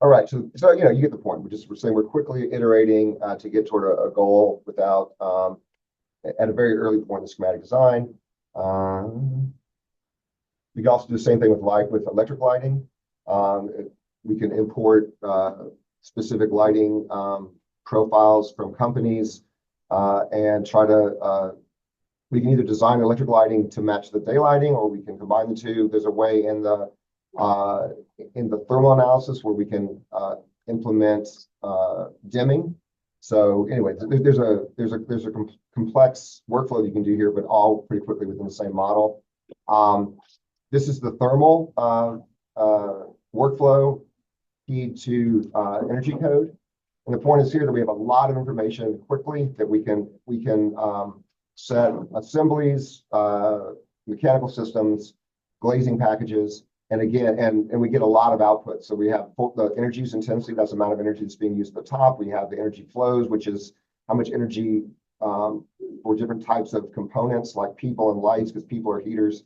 All right, so you get the point. We're saying we're quickly iterating to get toward a goal without at a very early point in the schematic design. We can also do the same thing with electric lighting. We can import specific lighting profiles from companies and try to. We can either design electric lighting to match the day lighting, or we can combine the two. There's a way in the thermal analysis where we can implement dimming. So anyway, there's a complex workflow you can do here, but all pretty quickly within the same model. This is the thermal workflow key to energy code. And the point is here that we have a lot of information quickly that we can set assemblies, mechanical systems, glazing packages, and again, and we get a lot of output. So we have the energy use intensity, that's the amount of energy that's being used at the top. We have the energy flows, which is how much energy for different types of components like people and lights, because people are heaters.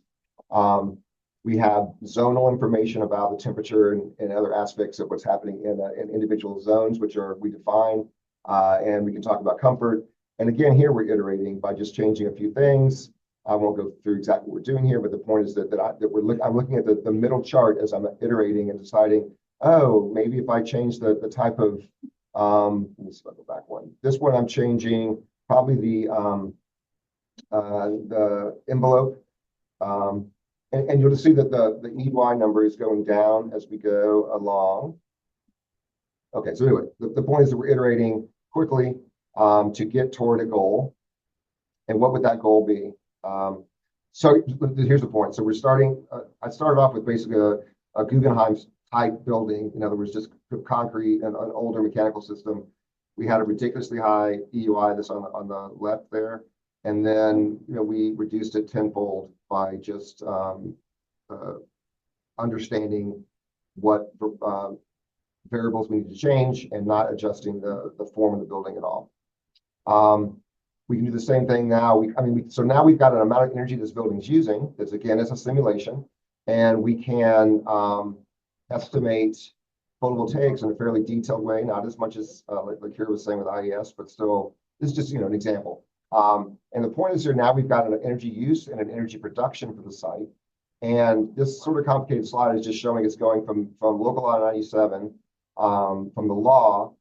We have zonal information about the temperature and other aspects of what's happening in individual zones, which we define, and we can talk about comfort. And again, here we're iterating by just changing a few things. I won't go through exactly what we're doing here, but the point is that I'm looking at the middle chart as I'm iterating and deciding, oh, maybe if I change the type of, let me see if I go back one. This one I'm changing probably the envelope. And you'll see that the EY number is going down as we go along. Okay, so anyway, the point is that we're iterating quickly to get toward a goal. And what would that goal be? So here's the point. So we're starting, I started off with basically a Guggenheim type building. In other words, just concrete and an older mechanical system. We had a ridiculously high EUI, this on the left there. And then, we reduced it tenfold by just understanding what variables we need to change and not adjusting the form of the building at all. We can do the same thing now. So now we've got an amount of energy this building's using. That's again, it's a simulation, and we can estimate photovoltaics in a fairly detailed way, not as much as like Kira was saying with IES, but still, this is just an example. And the point is here now we've got an energy use and an energy production for the site. And this sort of complicated slide is just showing it's going from local law 97, from the law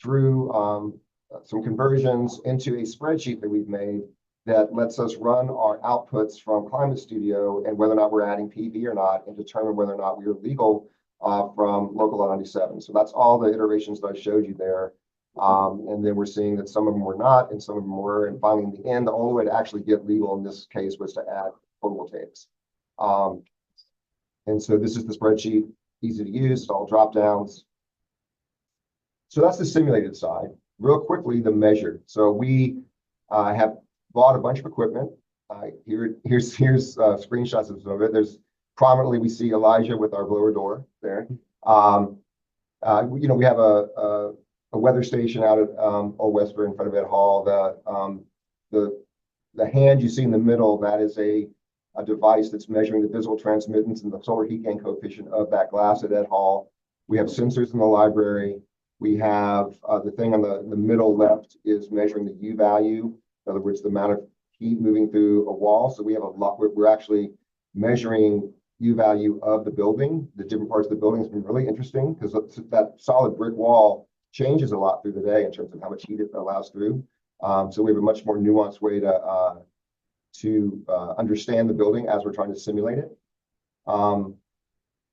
through some conversions into a spreadsheet that we've made that lets us run our outputs from Climate Studio and whether or not we're adding PV or not, and determine whether or not we are legal from local law 97. So that's all the iterations that I showed you there. And then we're seeing that some of them were not, and some of them were. And finally, in the end, the only way to actually get legal in this case was to add photovoltaics. And so this is the spreadsheet, easy to use, all drop downs. So that's the simulated side. Real quickly, the measured. So we have bought a bunch of equipment. Here's screenshots of some of it. There's prominently, we see Elijah with our blower door there. We have a weather station out at Old Westbury in front of Ed Hall. The hand you see in the middle, that is a device that's measuring the visual transmittance and the solar heat gain coefficient of that glass at Ed Hall. We have sensors in the library. We have the thing on the middle left is measuring the U value. In other words, the amount of heat moving through a wall. So we have a lot, we're actually measuring U value of the building. The different parts of the building has been really interesting because that solid brick wall changes a lot through the day in terms of how much heat it allows through. So we have a much more nuanced way to understand the building as we're trying to simulate it.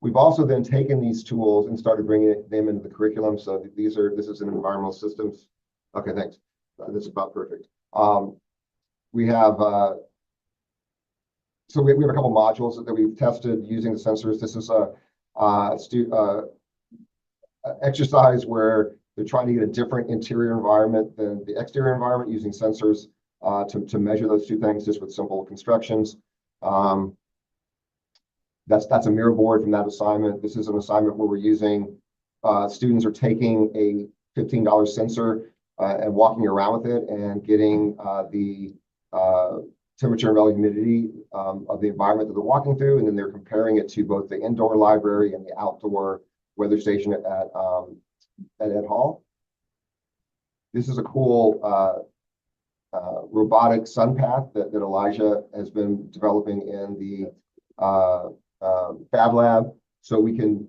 We've also then taken these tools and started bringing them into the curriculum. So this is an environmental systems. Okay, thanks. This is about perfect. We have so we have a couple modules that we've tested using the sensors. This is a exercise where they're trying to get a different interior environment than the exterior environment using sensors to measure those two things just with simple constructions. That's a mirror board from that assignment. This is an assignment where we're using, students are taking a $15 sensor and walking around with it and getting the temperature and relative humidity of the environment that they're walking through. And then they're comparing it to both the indoor library and the outdoor weather station at Ed Hall. This is a cool robotic sun path that Elijah has been developing in the Fab Lab, so we can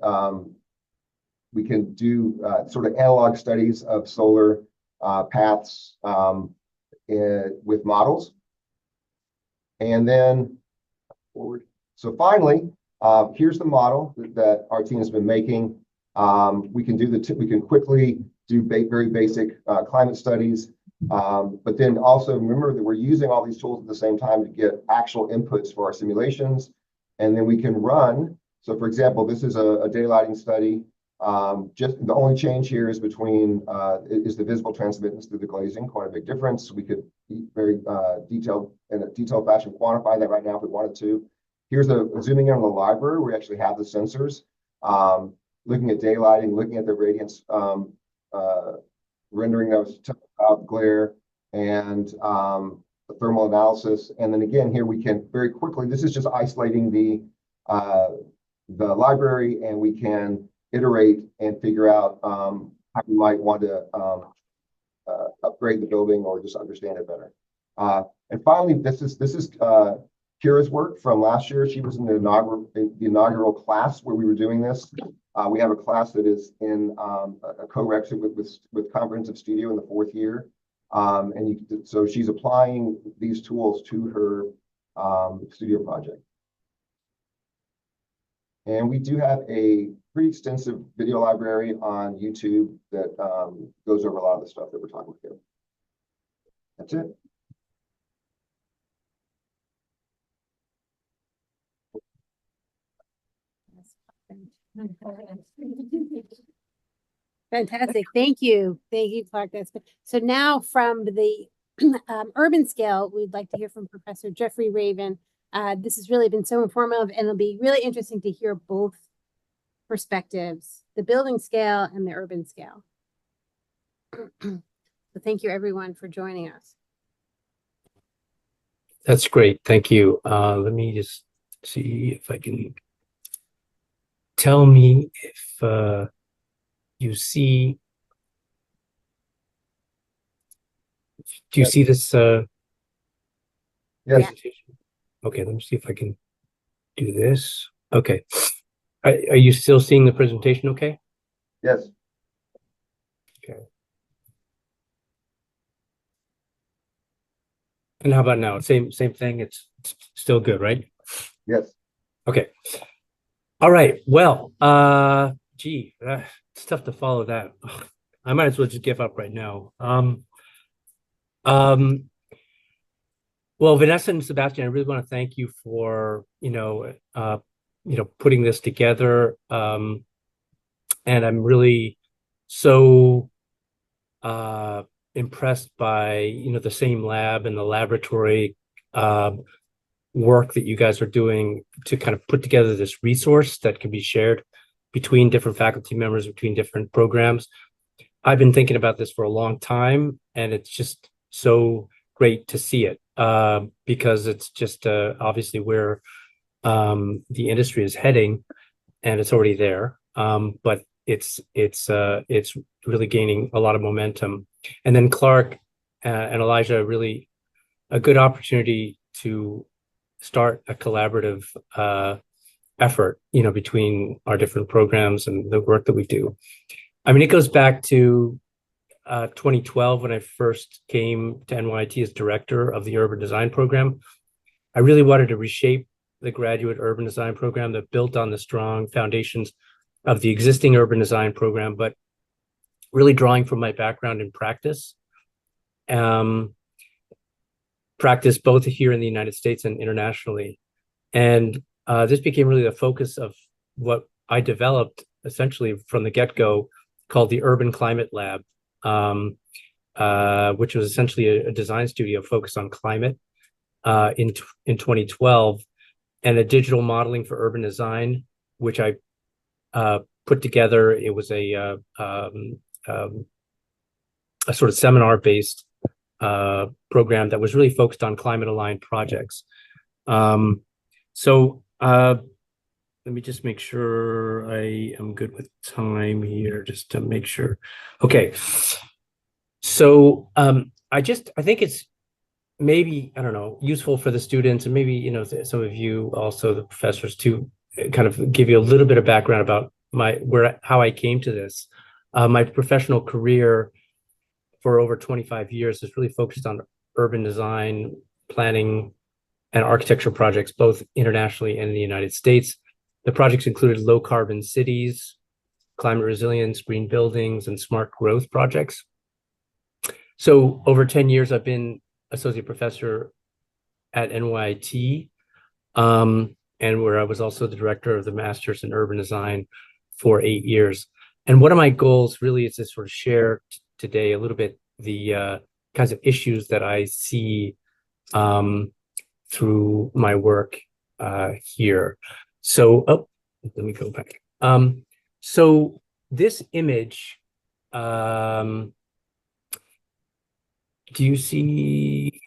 do sort of analog studies of solar paths with models. And then forward. So finally, here's the model that our team has been making. We can quickly do very basic climate studies, but then also remember that we're using all these tools at the same time to get actual inputs for our simulations, and then we can run. So, for example, this is a daylighting study. Just the only change here is between is the visible transmittance through the glazing. Quite a big difference. We could very detailed in a detailed fashion quantify that right now if we wanted to. Here's zooming in on the library. We actually have the sensors, looking at daylighting, looking at the radiance, rendering those glare, and the thermal analysis. And then again, here we can very quickly. This is just isolating the library, and we can iterate and figure out how we might want to upgrade the building or just understand it better. And finally, this is Kira's work from last year. She was in the inaugural class where we were doing this. We have a class that is in a co-rection with Comprehensive Studio in the 4th year. So she's applying these tools to her studio project. And we do have a pretty extensive video library on YouTube that goes over a lot of the stuff that we're talking about here. That's it. Fantastic. Thank you. Thank you, Clark. So now from the urban scale, we'd like to hear from Professor Jeffrey Raven. This has really been so informative, and it'll be really interesting to hear both perspectives, the building scale and the urban scale. So thank you everyone for joining us. That's great. Thank you. Let me just see if I can tell me if you see. Do you see this presentation? Okay, let me see if I can do this. Okay. Are you still seeing the presentation okay? Yes. Okay. And how about now? Same thing. It's still good, right? Yes. Okay. All right. Well, it's tough to follow that. I might as well just give up right now. Well, Vanessa and Sebastian, I really want to thank you for putting this together. And I'm really so impressed by the same lab and the laboratory work that you guys are doing to kind of put together this resource that can be shared between different faculty members, between different programs. I've been thinking about this for a long time, and it's just so great to see it because it's just obviously where the industry is heading, and it's already there. But it's really gaining a lot of momentum. And then Clark and Elijah, really a good opportunity to start a collaborative effort, between our different programs and the work that we do. I mean, it goes back to 2012 when I first came to NYIT as director of the urban design program. I really wanted to reshape the graduate urban design program that built on the strong foundations of the existing urban design program, but really drawing from my background in practice. Practice both here in the United States and internationally. And this became really the focus of what I developed essentially from the get-go, called the Urban Climate Lab, which was essentially a design studio focused on climate in 2012, and a digital modeling for urban design, which I put together. It was a sort of seminar-based program that was really focused on climate-aligned projects. So let me just make sure I am good with time here, just to make sure. Okay. So I think it's maybe, I don't know, useful for the students and maybe, some of you also, the professors, to kind of give you a little bit of background about how I came to this. My professional career for over 25 years is really focused on urban design, planning, and architecture projects, both internationally and in the United States. The projects included low carbon cities, climate resilience, green buildings, and smart growth projects. So over 10 years, I've been associate professor at NYT, and where I was also the director of the Masters in Urban Design for 8 years. And one of my goals really is to sort of share today a little bit the kinds of issues that I see through my work here. So, let me go back. So this image, do you see?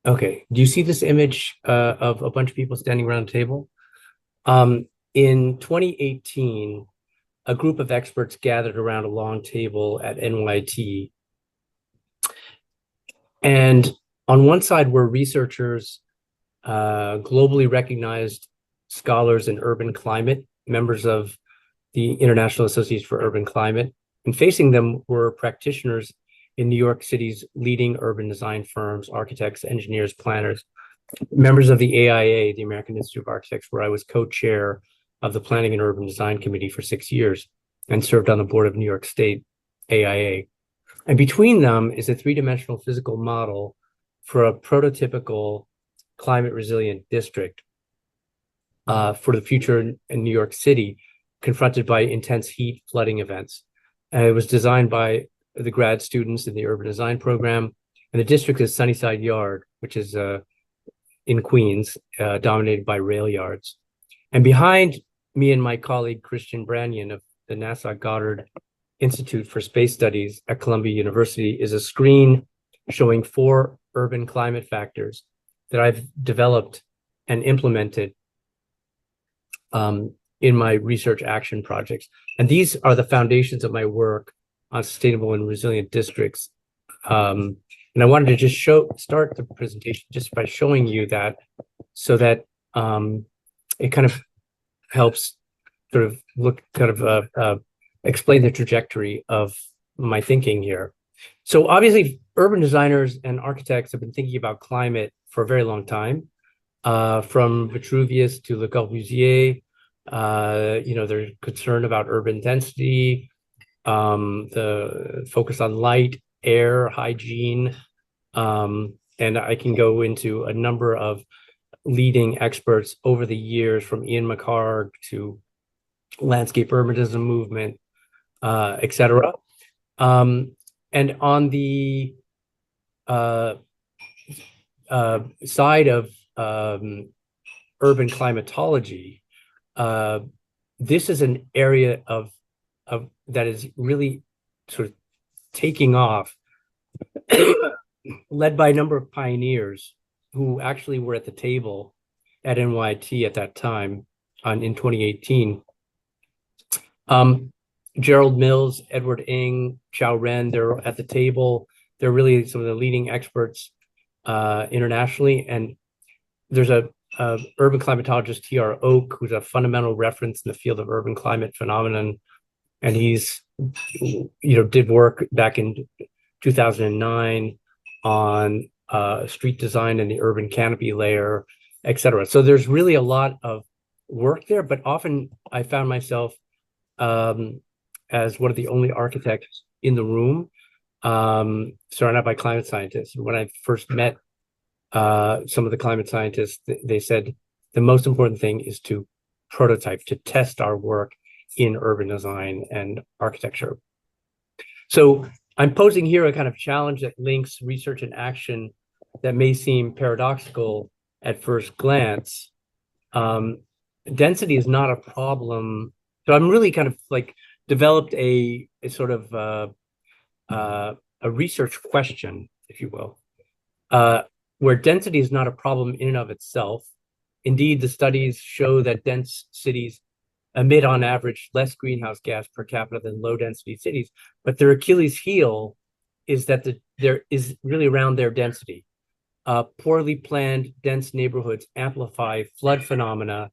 Okay, do you see this image of a bunch of people standing around a table? In 2018, a group of experts gathered around a long table at NYT. And on one side were researchers, globally recognized scholars in urban climate, members of the International Association for Urban Climate, and facing them were practitioners in New York City's leading urban design firms, architects, engineers, planners, members of the AIA, the American Institute of Architects, where I was co-chair of the Planning and Urban Design Committee for 6 years and served on the board of New York State AIA. And between them is a three-dimensional physical model for a prototypical climate resilient district for the future in New York City, confronted by intense heat flooding events. And it was designed by the grad students in the urban design program. And the district is Sunnyside Yard, which is in Queens, dominated by rail yards. And behind me and my colleague, Christian Branyan of the NASA Goddard Institute for Space Studies at Columbia University, is a screen showing 4 urban climate factors that I've developed and implemented in my research action projects. And these are the foundations of my work on sustainable and resilient districts. And I wanted to just start the presentation just by showing you that, so that it kind of helps sort of explain the trajectory of my thinking here. So obviously, urban designers and architects have been thinking about climate for a very long time, from Vitruvius to Le Corbusier. They're concerned about urban density, the focus on light, air, hygiene, and I can go into a number of leading experts over the years, from Ian McHarg to landscape urbanism movement, etc. And on the side of urban climatology, this is an area of that is really sort of taking off, led by a number of pioneers who actually were at the table at NYT at that time in 2018. Gerald Mills, Edward Ng, Xiao Ren, they're at the table. They're really some of the leading experts internationally. And there's a urban climatologist, T.R. Oak, who's a fundamental reference in the field of urban climate phenomenon. And he's, did work back in 2009 on street design and the urban canopy layer, et cetera. So there's really a lot of work there, but often I found myself as one of the only architects in the room, surrounded by climate scientists. When I first met some of the climate scientists, they said the most important thing is to prototype, to test our work in urban design and architecture. So I'm posing here a kind of challenge that links research and action that may seem paradoxical at first glance. Density is not a problem. So I'm really kind of developed a sort of a research question, if you will, where density is not a problem in and of itself. Indeed, the studies show that dense cities emit on average less greenhouse gas per capita than low density cities, but their Achilles heel is that there is really around their density. Poorly planned, dense neighborhoods amplify flood phenomena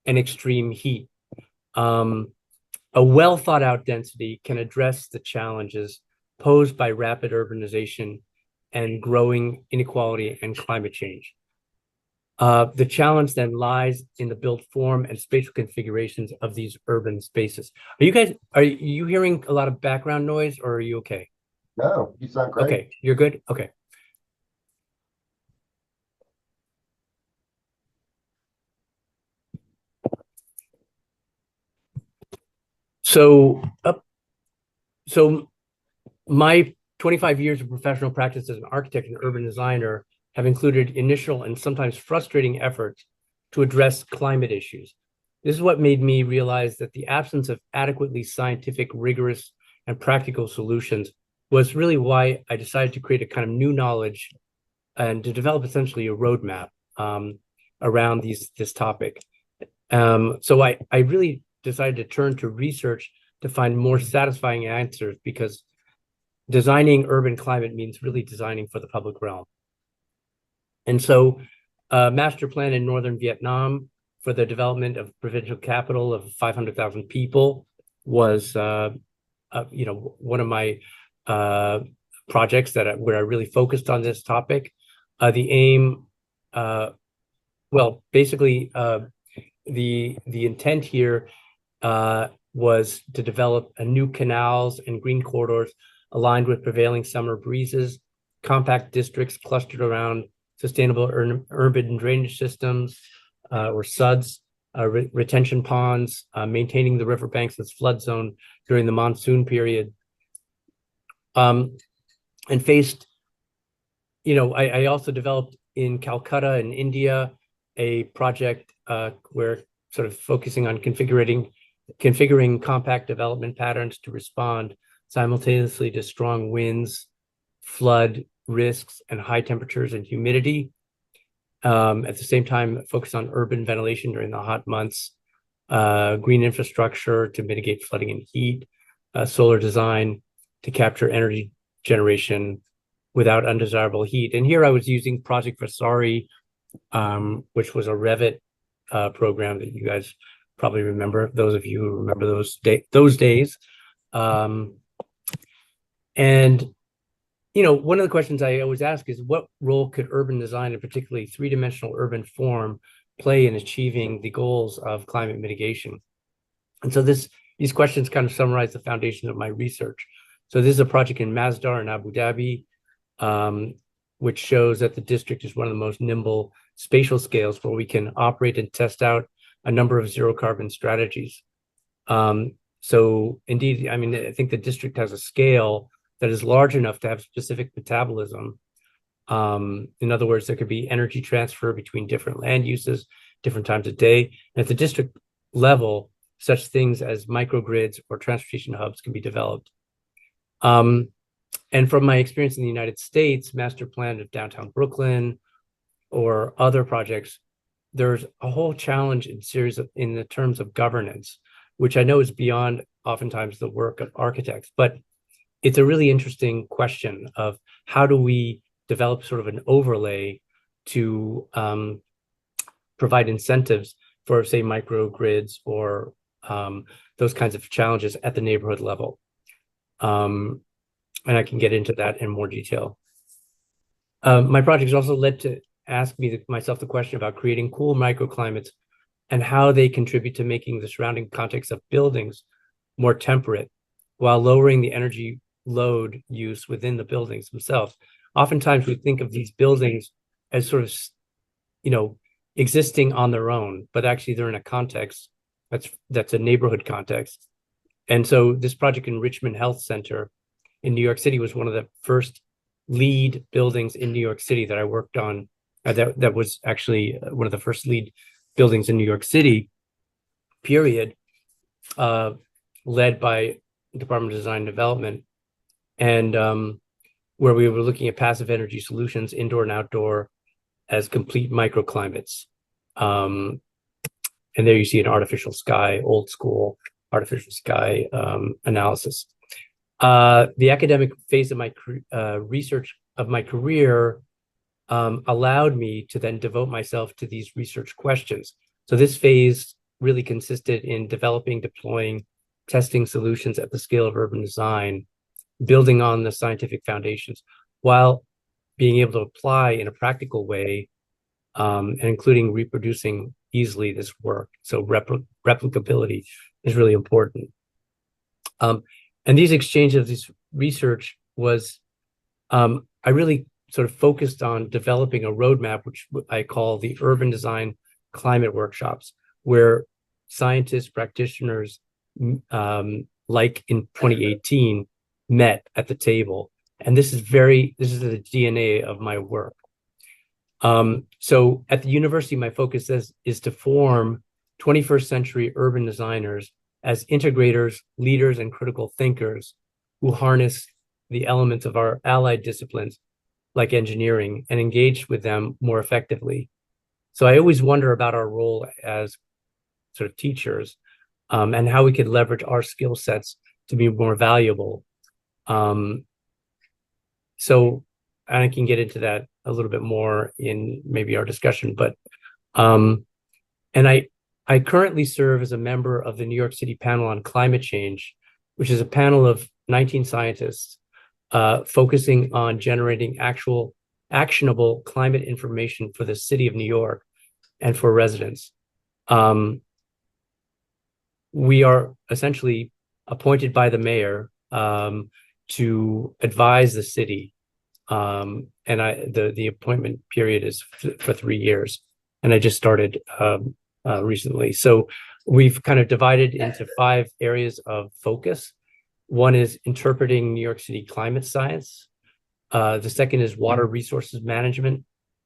and extreme heat. A well thought out density can address the challenges posed by rapid urbanization and growing inequality and climate change. The challenge then lies in the built form and spatial configurations of these urban spaces. Are you hearing a lot of background noise, or are you okay? No, you sound great. Okay, you're good? Okay. So my 25 years of professional practice as an architect and urban designer have included initial and sometimes frustrating efforts to address climate issues. This is what made me realize that the absence of adequately scientific, rigorous, and practical solutions was really why I decided to create a kind of new knowledge and to develop essentially a roadmap around this topic. So I really decided to turn to research to find more satisfying answers, because designing urban climate means really designing for the public realm. And so master plan in northern Vietnam for the development of provincial capital of 500,000 people was one of my projects where I really focused on this topic. The aim, basically the intent here was to develop a new canals and green corridors aligned with prevailing summer breezes, compact districts clustered around sustainable urban drainage systems, or SUDs, retention ponds, maintaining the riverbanks as flood zone during the monsoon period. And faced, I also developed in Calcutta in India a project where sort of focusing on configuring compact development patterns to respond simultaneously to strong winds, flood risks, and high temperatures and humidity. At the same time, focus on urban ventilation during the hot months, green infrastructure to mitigate flooding and heat, solar design to capture energy generation without undesirable heat. And here I was using Project Vasari, which was a Revit program that you guys probably remember, those of you who remember those days. And one of the questions I always ask is, what role could urban design, and particularly three-dimensional urban form, play in achieving the goals of climate mitigation? And so these questions kind of summarize the foundation of my research. So this is a project in Masdar in Abu Dhabi, which shows that the district is one of the most nimble spatial scales where we can operate and test out a number of zero carbon strategies. So indeed, I think the district has a scale that is large enough to have specific metabolism. In other words, there could be energy transfer between different land uses, different times of day. And at the district level, such things as microgrids or transportation hubs can be developed. And from my experience in the United States, master plan of downtown Brooklyn or other projects, there's a whole challenge in the terms of governance, which I know is beyond oftentimes the work of architects, but it's a really interesting question of how do we develop sort of an overlay to provide incentives for, say, microgrids or those kinds of challenges at the neighborhood level. And I can get into that in more detail. My project has also led to ask myself the question about creating cool microclimates and how they contribute to making the surrounding context of buildings more temperate while lowering the energy load use within the buildings themselves. Oftentimes we think of these buildings as sort of, existing on their own, but actually they're in a context that's a neighborhood context. And so this project in Richmond Health Center in New York City was one of the first LEED buildings in New York City that I worked on. That was actually one of the first LEED buildings in New York City, period, led by Department of Design and Development, and where we were looking at passive energy solutions, indoor and outdoor, as complete microclimates. And there you see an artificial sky, old school artificial sky analysis. The academic phase of my research of my career allowed me to then devote myself to these research questions. So this phase really consisted in developing, deploying, testing solutions at the scale of urban design, building on the scientific foundations, while being able to apply in a practical way, and including reproducing easily this work. So replicability is really important. And these exchanges of this research was, I really sort of focused on developing a roadmap, which I call the Urban Design Climate Workshops, where scientists, practitioners, like in 2018, met at the table. And this is the DNA of my work. So at the university, my focus is to form 21st century urban designers as integrators, leaders, and critical thinkers who harness the elements of our allied disciplines like engineering and engage with them more effectively. So I always wonder about our role as sort of teachers, and how we could leverage our skill sets to be more valuable. So I can get into that a little bit more in maybe our discussion, but and I currently serve as a member of the New York City panel on climate change, which is a panel of 19 scientists focusing on generating actionable climate information for the city of New York and for residents. We are essentially appointed by the mayor to advise the city. And the appointment period is for 3 years. And I just started recently. So we've kind of divided into 5 areas of focus. One is interpreting New York City climate science. The second is water resources management.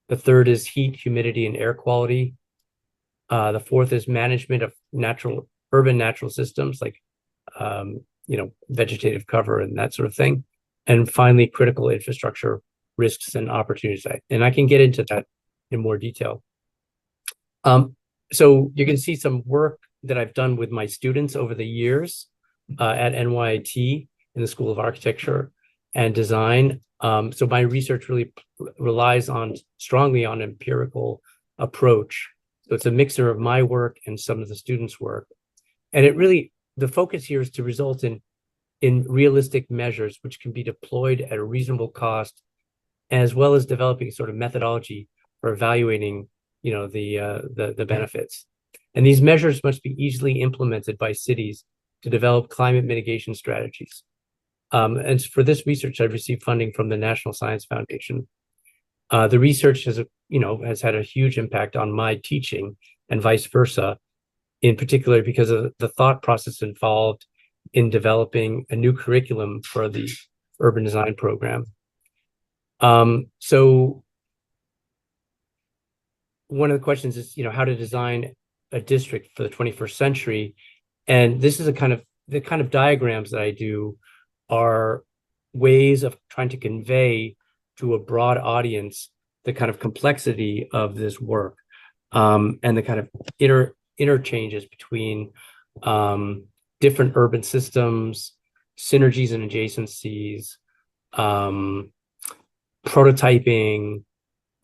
The third is heat, humidity, and air quality. The fourth is management of urban natural systems like vegetative cover and that sort of thing. And finally, critical infrastructure risks and opportunities. And I can get into that in more detail. So you can see some work that I've done with my students over the years at NYIT in the School of Architecture and Design. So my research really relies strongly on empirical approach. So it's a mixture of my work and some of the students' work. And the focus here is to result in realistic measures which can be deployed at a reasonable cost, as well as developing sort of methodology for evaluating the benefits. And these measures must be easily implemented by cities to develop climate mitigation strategies. And for this research, I've received funding from the National Science Foundation. The research has had a huge impact on my teaching and vice versa, in particular because of the thought process involved in developing a new curriculum for the urban design program. So one of the questions is, how to design a district for the 21st century. And this is the kind of diagrams that I do are ways of trying to convey to a broad audience the kind of complexity of this work, and the kind of interchanges between different urban systems, synergies and adjacencies, prototyping,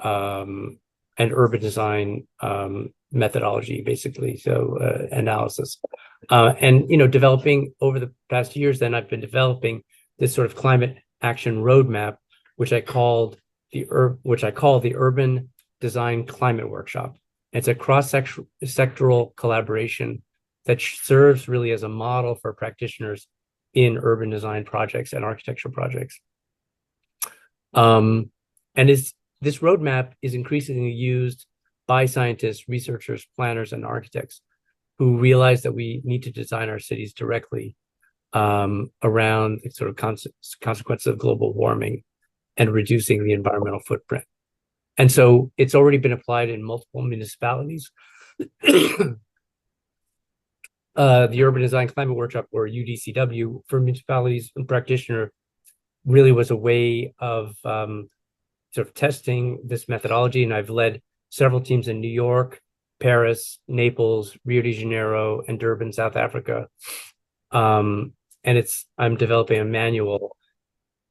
and urban design methodology, basically, so analysis. And developing over the past years, then I've been developing this sort of climate action roadmap, which I call the Urban Design Climate Workshop. It's a cross-sectoral collaboration that serves really as a model for practitioners in urban design projects and architecture projects. And this roadmap is increasingly used by scientists, researchers, planners, and architects who realize that we need to design our cities directly around the sort of consequences of global warming and reducing the environmental footprint. And so it's already been applied in multiple municipalities. The Urban Design Climate Workshop, or UDCW, for municipalities and practitioner really was a way of sort of testing this methodology. And I've led several teams in New York, Paris, Naples, Rio de Janeiro, and Durban, South Africa. And I'm developing a manual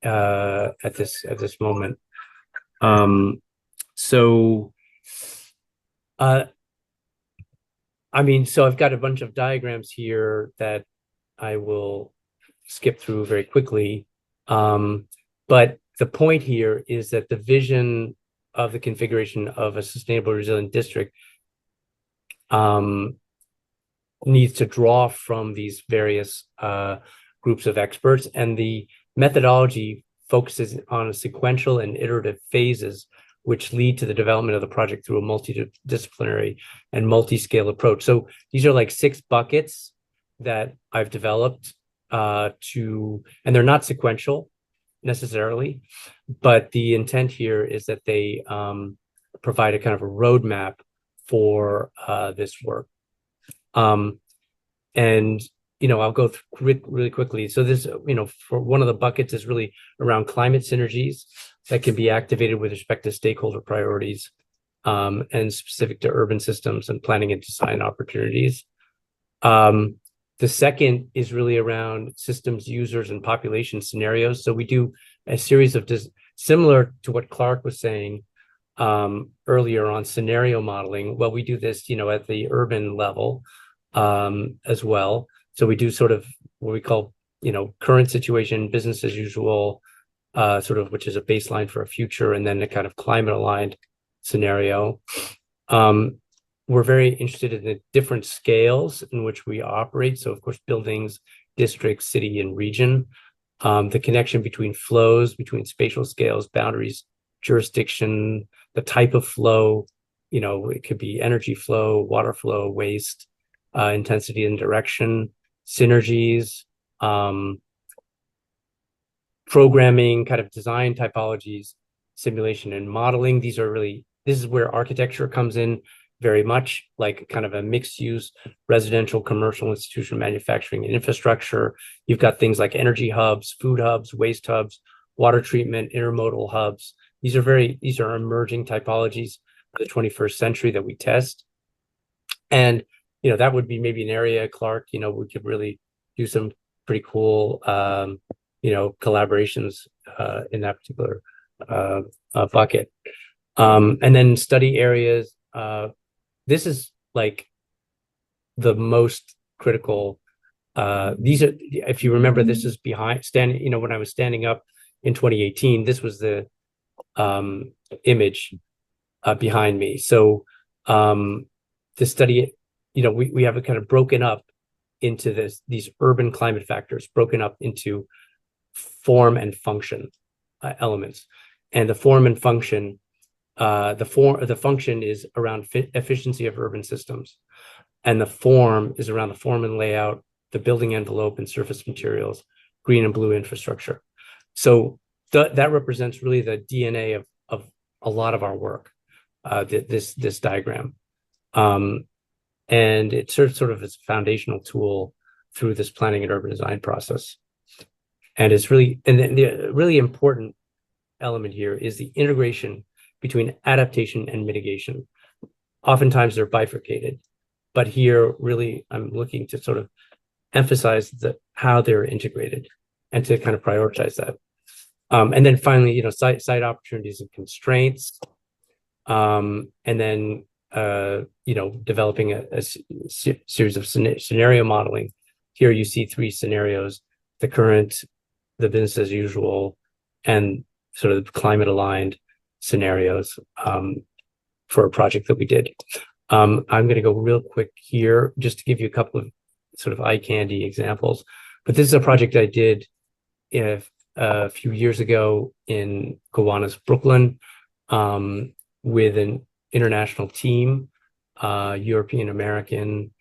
at this moment. So I've got a bunch of diagrams here that I will skip through very quickly. But the point here is that the vision of the configuration of a sustainable resilient district needs to draw from these various groups of experts, and the methodology focuses on sequential and iterative phases which lead to the development of the project through a multidisciplinary and multi-scale approach. So these are like 6 buckets that I've developed and they're not sequential necessarily, but the intent here is that they provide a kind of a roadmap for this work. And I'll go through really quickly. So this, for one of the buckets is really around climate synergies that can be activated with respect to stakeholder priorities and specific to urban systems and planning and design opportunities. The second is really around systems, users, and population scenarios. So we do a series of similar to what Clark was saying earlier on scenario modeling. Well, we do this, at the urban level as well. So we do sort of what we call, current situation, business as usual, which is a baseline for a future, and then a kind of climate aligned scenario. We're very interested in the different scales in which we operate. So of course, buildings, district, city, and region, the connection between flows, between spatial scales, boundaries, jurisdiction, the type of flow, it could be energy flow, water flow, waste, intensity and direction, synergies, programming, kind of design typologies, simulation and modeling. This is where architecture comes in very much, like kind of a mixed use, residential, commercial, institutional, manufacturing, and infrastructure. You've got things like energy hubs, food hubs, waste hubs, water treatment, intermodal hubs. These are emerging typologies for the 21st century that we test. And, that would be maybe an area, Clark, we could really do some pretty cool, collaborations in that particular bucket. And then study areas. This is like the most critical. These are, if you remember, this is behind standing, when I was standing up in 2018, this was the image behind me. So the study, we have it kind of broken up into these urban climate factors, broken up into form and function elements. And the form and function, the function is around efficiency of urban systems. And the form is around the form and layout, the building envelope and surface materials, green and blue infrastructure. So that represents really the DNA of a lot of our work, this diagram. And it serves sort of as a foundational tool through this planning and urban design process. And it's really, and the really important element here is the integration between adaptation and mitigation. Oftentimes they're bifurcated, but here really I'm looking to sort of emphasize how they're integrated and to kind of prioritize that. And then finally, site opportunities and constraints, and then developing a series of scenario modeling. Here you see 3 scenarios: the current, the business as usual, and sort of climate aligned scenarios for a project that we did. I'm going to go real quick here just to give you a couple of sort of eye candy examples. But this is a project I did a few years ago in Gowanus, Brooklyn, with an international team, European American,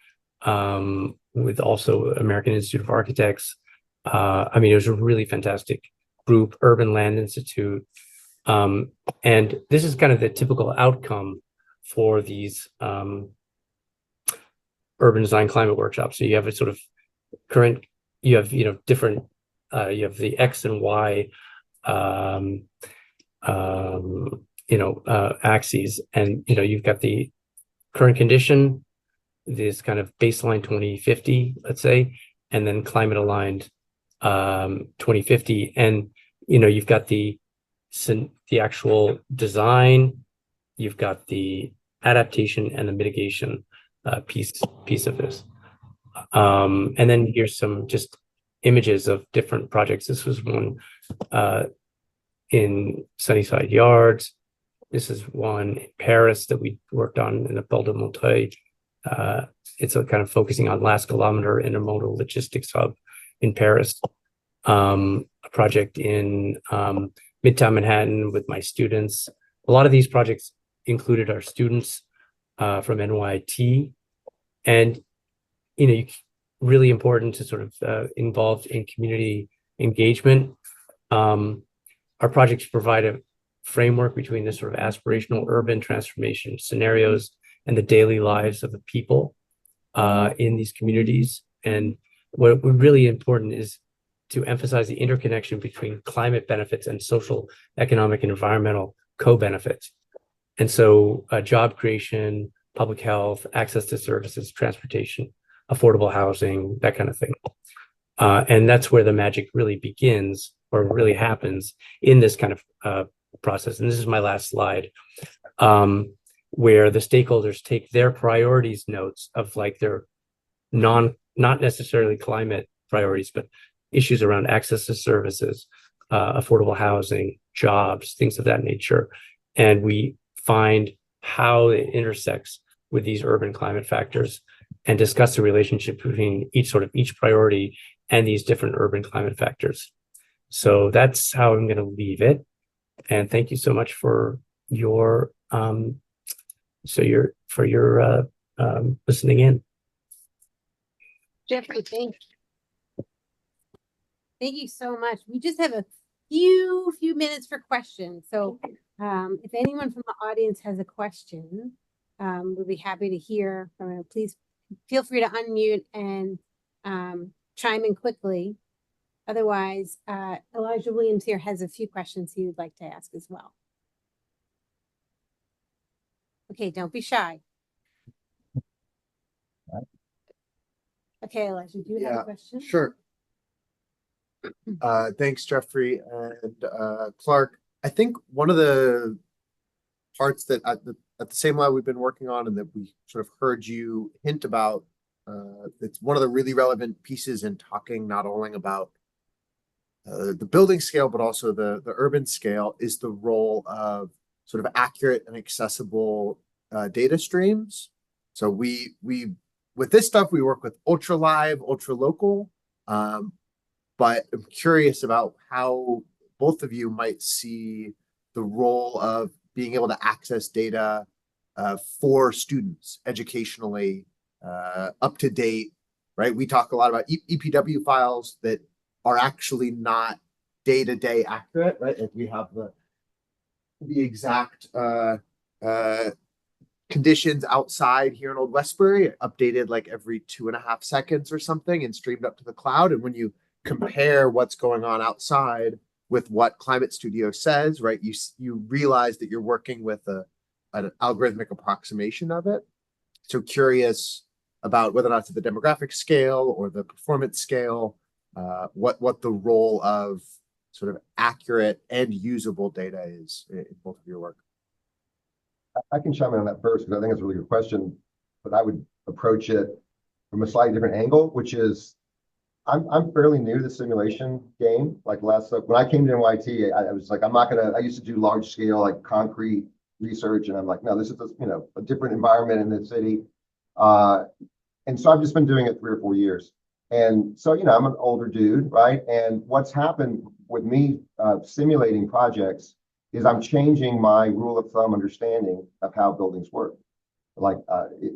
with also American Institute of Architects. It was a really fantastic group, Urban Land Institute. And this is kind of the typical outcome for these urban design climate workshops. So you have a sort of current, you have different, you have the X and Y axes, and you've got the current condition, this kind of baseline 2050, let's say, and then climate aligned 2050. And you've got the actual design, you've got the adaptation and the mitigation piece of this. And then here's some just images of different projects. This was one in Sunnyside Yards. This is one in Paris that we worked on in the Belle de Montreuil. It's a kind of focusing on last kilometer intermodal logistics hub in Paris. A project in Midtown Manhattan with my students. A lot of these projects included our students from NYT, and really important to sort of involved in community engagement. Our projects provide a framework between this sort of aspirational urban transformation scenarios and the daily lives of the people in these communities. And what really important is to emphasize the interconnection between climate benefits and social, economic, and environmental co-benefits. And so job creation, public health, access to services, transportation, affordable housing, that kind of thing. And that's where the magic really begins, or really happens in this kind of process. And this is my last slide, where the stakeholders take their priorities notes of like their not necessarily climate priorities, but issues around access to services, affordable housing, jobs, things of that nature. And we find how it intersects with these urban climate factors and discuss the relationship between each priority and these different urban climate factors. So that's how I'm going to leave it. And thank you so much for your listening in. Jeffrey, thank you. Thank you so much. We just have a few minutes for questions. So if anyone from the audience has a question, we'll be happy to hear from you. Please feel free to unmute and chime in quickly. Otherwise, Elijah Williams here has a few questions he would like to ask as well. Okay, don't be shy. Okay, Elijah, do you have a question? Sure. Thanks, Jeffrey and Clark. I think one of the parts that at the same level we've been working on and that we sort of heard you hint about, it's one of the really relevant pieces in talking not only about the building scale, but also the urban scale, is the role of sort of accurate and accessible data streams. So we with this stuff, we work with ultra live, ultra local, but I'm curious about how both of you might see the role of being able to access data for students educationally, up to date, right? We talk a lot about EPW files that are actually not day-to-day accurate, right? Like we have the exact conditions outside here in Old Westbury, updated like every 2.5 seconds or something and streamed up to the cloud. And when you compare what's going on outside with what Climate Studio says, right, you realize that you're working with an algorithmic approximation of it. So curious about whether or not it's the demographic scale or the performance scale, what the role of sort of accurate and usable data is in both of your work. I can chime in on that first because I think it's a really good question, but I would approach it from a slightly different angle, which is I'm fairly new to the simulation game. Like when I came to NYT, I was like, I used to do large scale, like concrete research. And I'm like, no, this is, a different environment in the city. And so I've just been doing it 3 or 4 years. And so, I'm an older dude, right? And what's happened with me simulating projects is I'm changing my rule of thumb understanding of how buildings work, like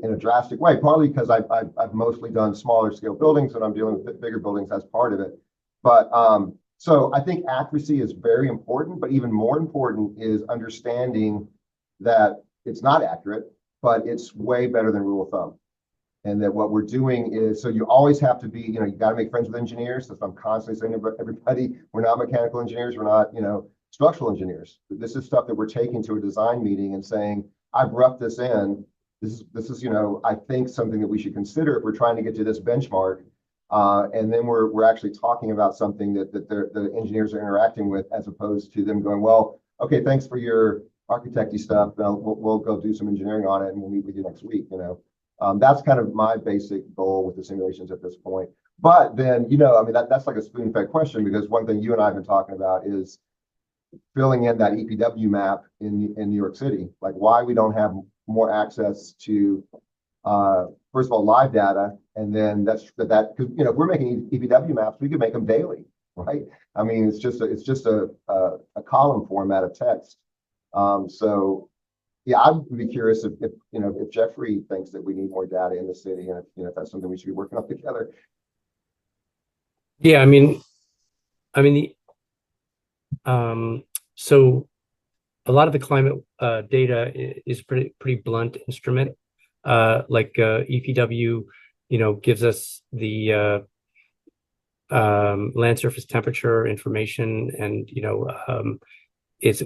in a drastic way, partly because I've mostly done smaller scale buildings and I'm dealing with bigger buildings as part of it. But so I think accuracy is very important, but even more important is understanding that it's not accurate, but it's way better than rule of thumb. And that what we're doing is, so you always have to be, you got to make friends with engineers. That's what I'm constantly saying to everybody. We're not mechanical engineers. We're not, structural engineers. This is stuff that we're taking to a design meeting and saying, I've roughed this in. this is, I think something that we should consider if we're trying to get to this benchmark. And then we're actually talking about something that the engineers are interacting with, as opposed to them going, well, okay, thanks for your architecty stuff. We'll go do some engineering on it and we'll meet with you next week. That's kind of my basic goal with the simulations at this point. But then, I mean, that's like a spoon-fed question, because one thing you and I have been talking about is filling in that EPW map in New York City, like why we don't have more access to, first of all, live data, and then because if we're making EPW maps, we could make them daily, right? I mean, it's just a column format of text. So yeah, I would be curious if Jeffrey thinks that we need more data in the city, and if that's something we should be working on together. Yeah, I mean, so a lot of the climate data is pretty blunt instrument. Like EPW, gives us the land surface temperature information, and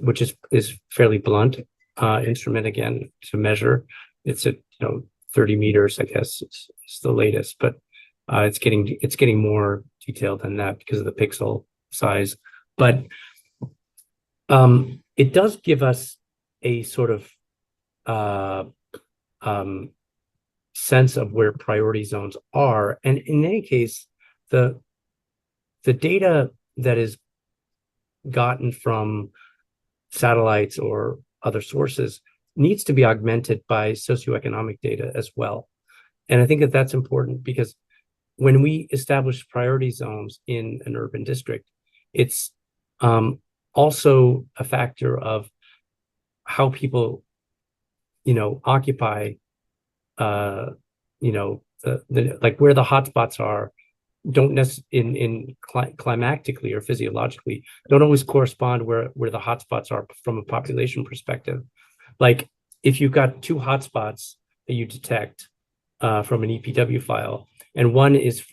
which is fairly blunt instrument again to measure. It's at 30 meters, I guess, is the latest, but it's getting more detailed than that because of the pixel size. But it does give us a sort of sense of where priority zones are. And in any case, the data that is gotten from satellites or other sources needs to be augmented by socioeconomic data as well. And I think that that's important, because when we establish priority zones in an urban district, it's also a factor of how people, occupy, like where the hotspots are, don't necessarily climatically or physiologically don't always correspond where the hotspots are from a population perspective. Like if you've got two hotspots that you detect from an EPW file, and one is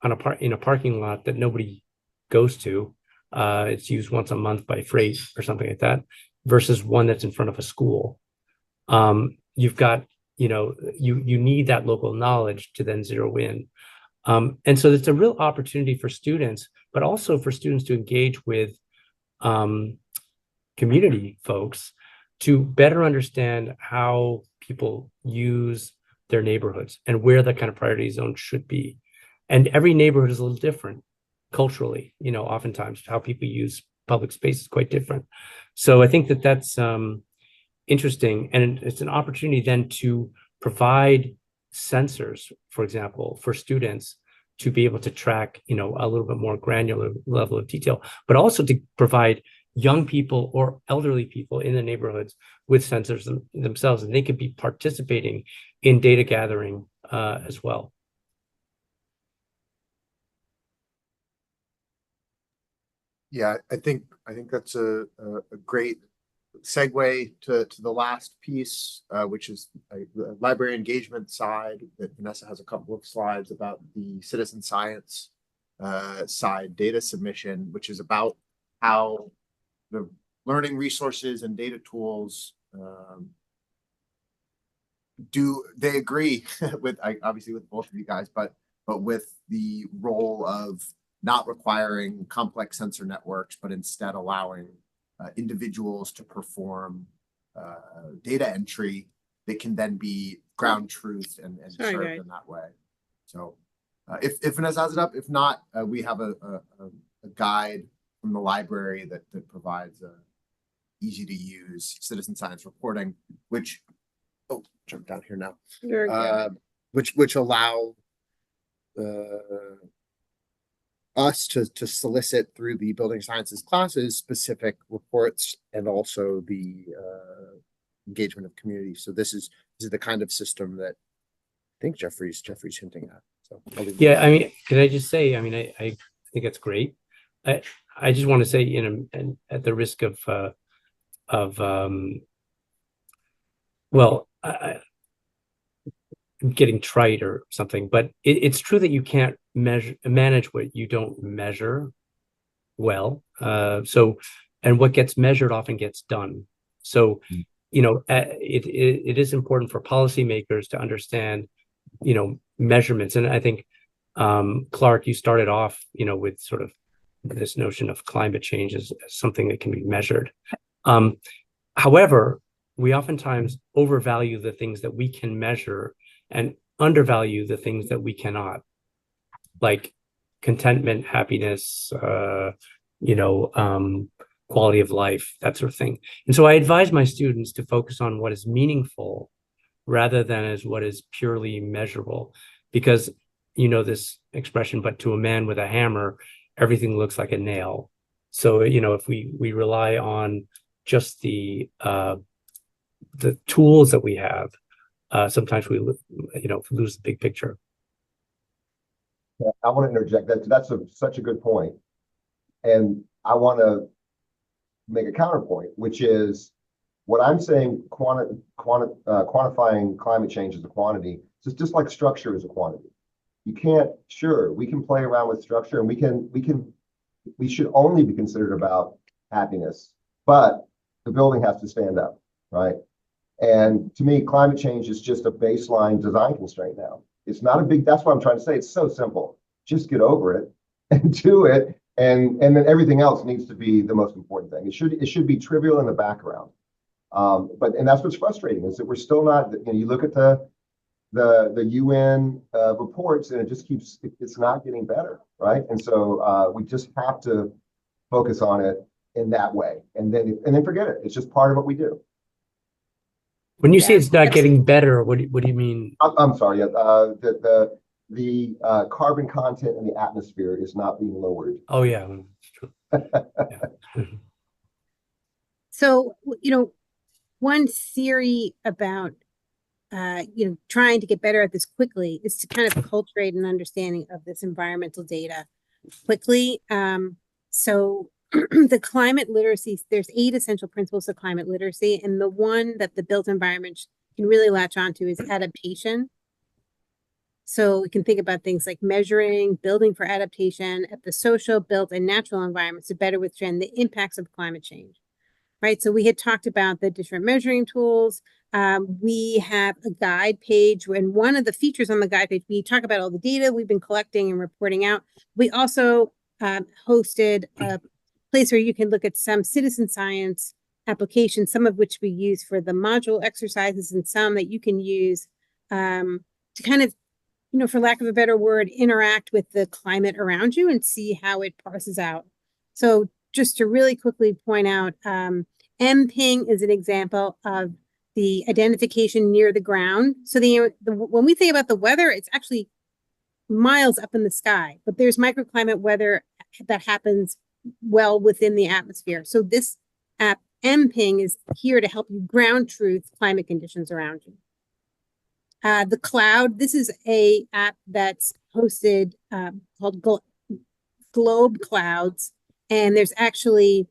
in a parking lot that nobody goes to, it's used once a month by freight or something like that, versus one that's in front of a school. You've got, you need that local knowledge to then zero in. And so it's a real opportunity for students, but also for students to engage with community folks to better understand how people use their neighborhoods and where the kind of priority zone should be. And every neighborhood is a little different culturally, oftentimes how people use public space is quite different. So I think that that's interesting. And it's an opportunity then to provide sensors, for example, for students to be able to track, a little bit more granular level of detail, but also to provide young people or elderly people in the neighborhoods with sensors themselves, and they could be participating in data gathering as well. Yeah, I think that's a great segue to the last piece, which is the library engagement side. That Vanessa has a couple of slides about the citizen science side data submission, which is about how the learning resources and data tools do they agree with, obviously with both of you guys, but with the role of not requiring complex sensor networks, but instead allowing individuals to perform data entry that can then be ground truth and served in that way. So if Vanessa has it up, if not, we have a guide from the library that provides a easy to use citizen science reporting, which, jump down here now, which allow us to solicit through the building sciences classes specific reports, and also the engagement of community. So this is the kind of system that I think Jeffrey's hinting at. So yeah, I mean, can I just say, I mean, I think it's great. I just want to say, and at the risk of well, getting trite or something, but it's true that you can't manage what you don't measure well. And what gets measured often gets done. So, it is important for policymakers to understand, measurements. And I think, Clark, you started off, with sort of this notion of climate change as something that can be measured. However, we oftentimes overvalue the things that we can measure and undervalue the things that we cannot, like contentment, happiness, quality of life, that sort of thing. And so I advise my students to focus on what is meaningful rather than as what is purely measurable, because this expression, but to a man with a hammer, everything looks like a nail. So, if we rely on just the tools that we have, sometimes we lose the big picture. Yeah, I want to interject that's such a good point. And I want to make a counterpoint, which is what I'm saying, quantifying climate change as a quantity, it's just like structure is a quantity. You can't, sure, we can play around with structure and we should only be considered about happiness, but the building has to stand up, right? And to me, climate change is just a baseline design constraint now. It's not a big, that's what I'm trying to say. It's so simple. Just get over it and do it. And then everything else needs to be the most important thing. It should be trivial in the background. And that's what's frustrating is that we're still not, you look at the UN reports and it just keeps, it's not getting better, right? And so we just have to focus on it in that way. And then forget it. It's just part of what we do. When you say it's not getting better, what do you mean? I'm sorry. The carbon content in the atmosphere is not being lowered. Oh yeah, it's true. Yeah. So, one theory about, trying to get better at this quickly is to kind of cultivate an understanding of this environmental data quickly. So the climate literacy, there's 8 essential principles of climate literacy. And the one that the built environment can really latch onto is adaptation. So we can think about things like measuring, building for adaptation at the social, built, and natural environments to better withstand the impacts of climate change, right? So we had talked about the different measuring tools. We have a guide page, and one of the features on the guide page, we talk about all the data we've been collecting and reporting out. We also hosted a place where you can look at some citizen science applications, some of which we use for the module exercises and some that you can use to kind of, for lack of a better word, interact with the climate around you and see how it parses out. So just to really quickly point out, MPing is an example of the identification near the ground. So when we think about the weather, it's actually miles up in the sky, but there's microclimate weather that happens well within the atmosphere. So this app, MPing, is here to help you ground truth climate conditions around you. The cloud, this is a app that's hosted called Globe Clouds, and there's actually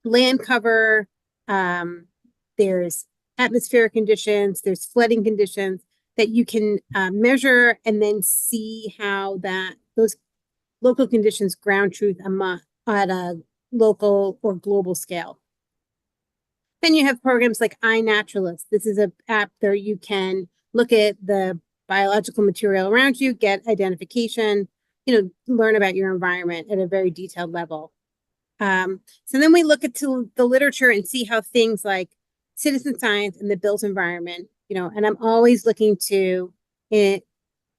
land cover, there's atmospheric conditions, there's flooding conditions that you can measure and then see how those local conditions ground truth at a local or global scale. Then you have programs like iNaturalist. This is an app where you can look at the biological material around you, get identification, learn about your environment at a very detailed level. So then we look at the literature and see how things like citizen science and the built environment, and I'm always looking to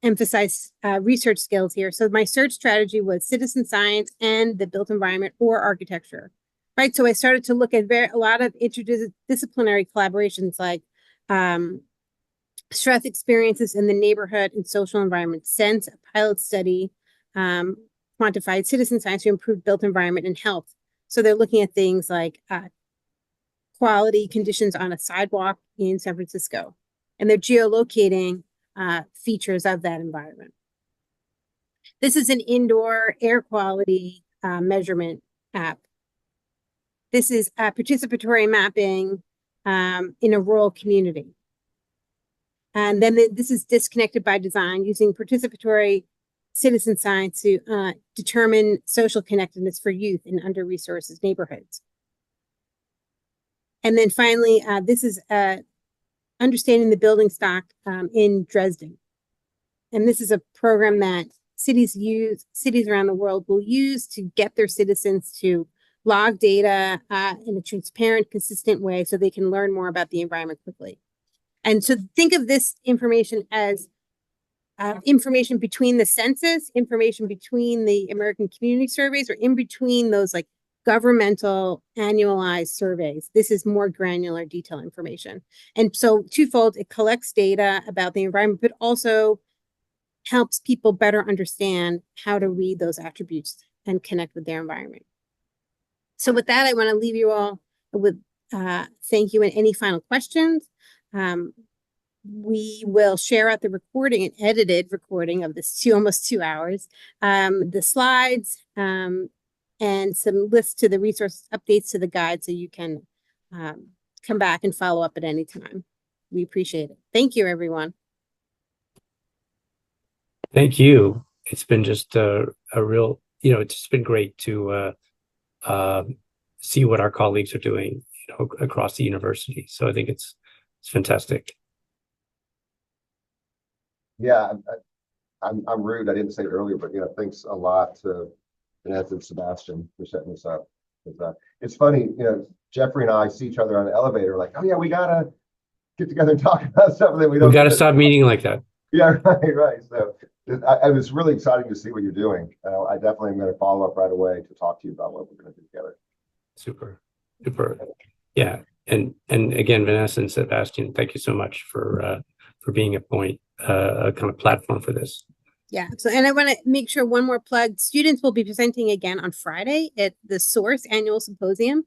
emphasize research skills here. So my search strategy was citizen science and the built environment or architecture, right? So I started to look at a lot of interdisciplinary collaborations like stress experiences in the neighborhood and social environment, sense, a pilot study, quantified citizen science to improve built environment and health. So they're looking at things like quality conditions on a sidewalk in San Francisco, and they're geolocating features of that environment. This is an indoor air quality measurement app. This is participatory mapping in a rural community. And then this is disconnected by design using participatory citizen science to determine social connectedness for youth in under-resourced neighborhoods. And then finally, this is understanding the building stock in Dresden. And this is a program that cities around the world will use to get their citizens to log data in a transparent, consistent way so they can learn more about the environment quickly. And so think of this information as information between the census, information between the American Community Surveys, or in between those like governmental annualized surveys. This is more granular detail information. And so twofold, it collects data about the environment, but also helps people better understand how to read those attributes and connect with their environment. So with that, I want to leave you all with thank you and any final questions. We will share out the recording, an edited recording of this almost 2 hours, the slides, and some lists to the resource updates to the guide so you can come back and follow up at any time. We appreciate it. Thank you, everyone. Thank you. It's been just a real, it's just been great to see what our colleagues are doing, across the university. So I think it's fantastic. Yeah, I'm rude. I didn't say it earlier, but thanks a lot to Vanessa and Sebastian for setting this up. It's funny, Jeffrey and I see each other on the elevator, like, oh yeah, we gotta get together and talk about something that we don't. We got to stop meeting like that. Yeah, right. So I was really exciting to see what you're doing. I definitely am going to follow up right away to talk to you about what we're going to do together. Super. Yeah. And again, Vanessa and Sebastian, thank you so much for being a kind of platform for this. Yeah. So, and I want to make sure one more plug. Students will be presenting again on Friday at the Source Annual Symposium.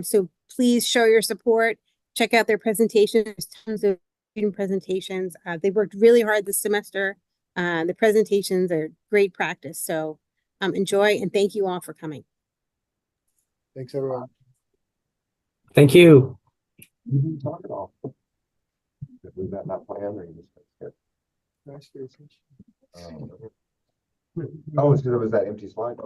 So please show your support. Check out their presentations. There's tons of student presentations. They worked really hard this semester. The presentations are great practice. So enjoy, and thank you all for coming. Thanks, everyone. Thank you. You didn't talk at all. Was that not planned, or you just Nice to meet you. oh, it's because it was that empty slide.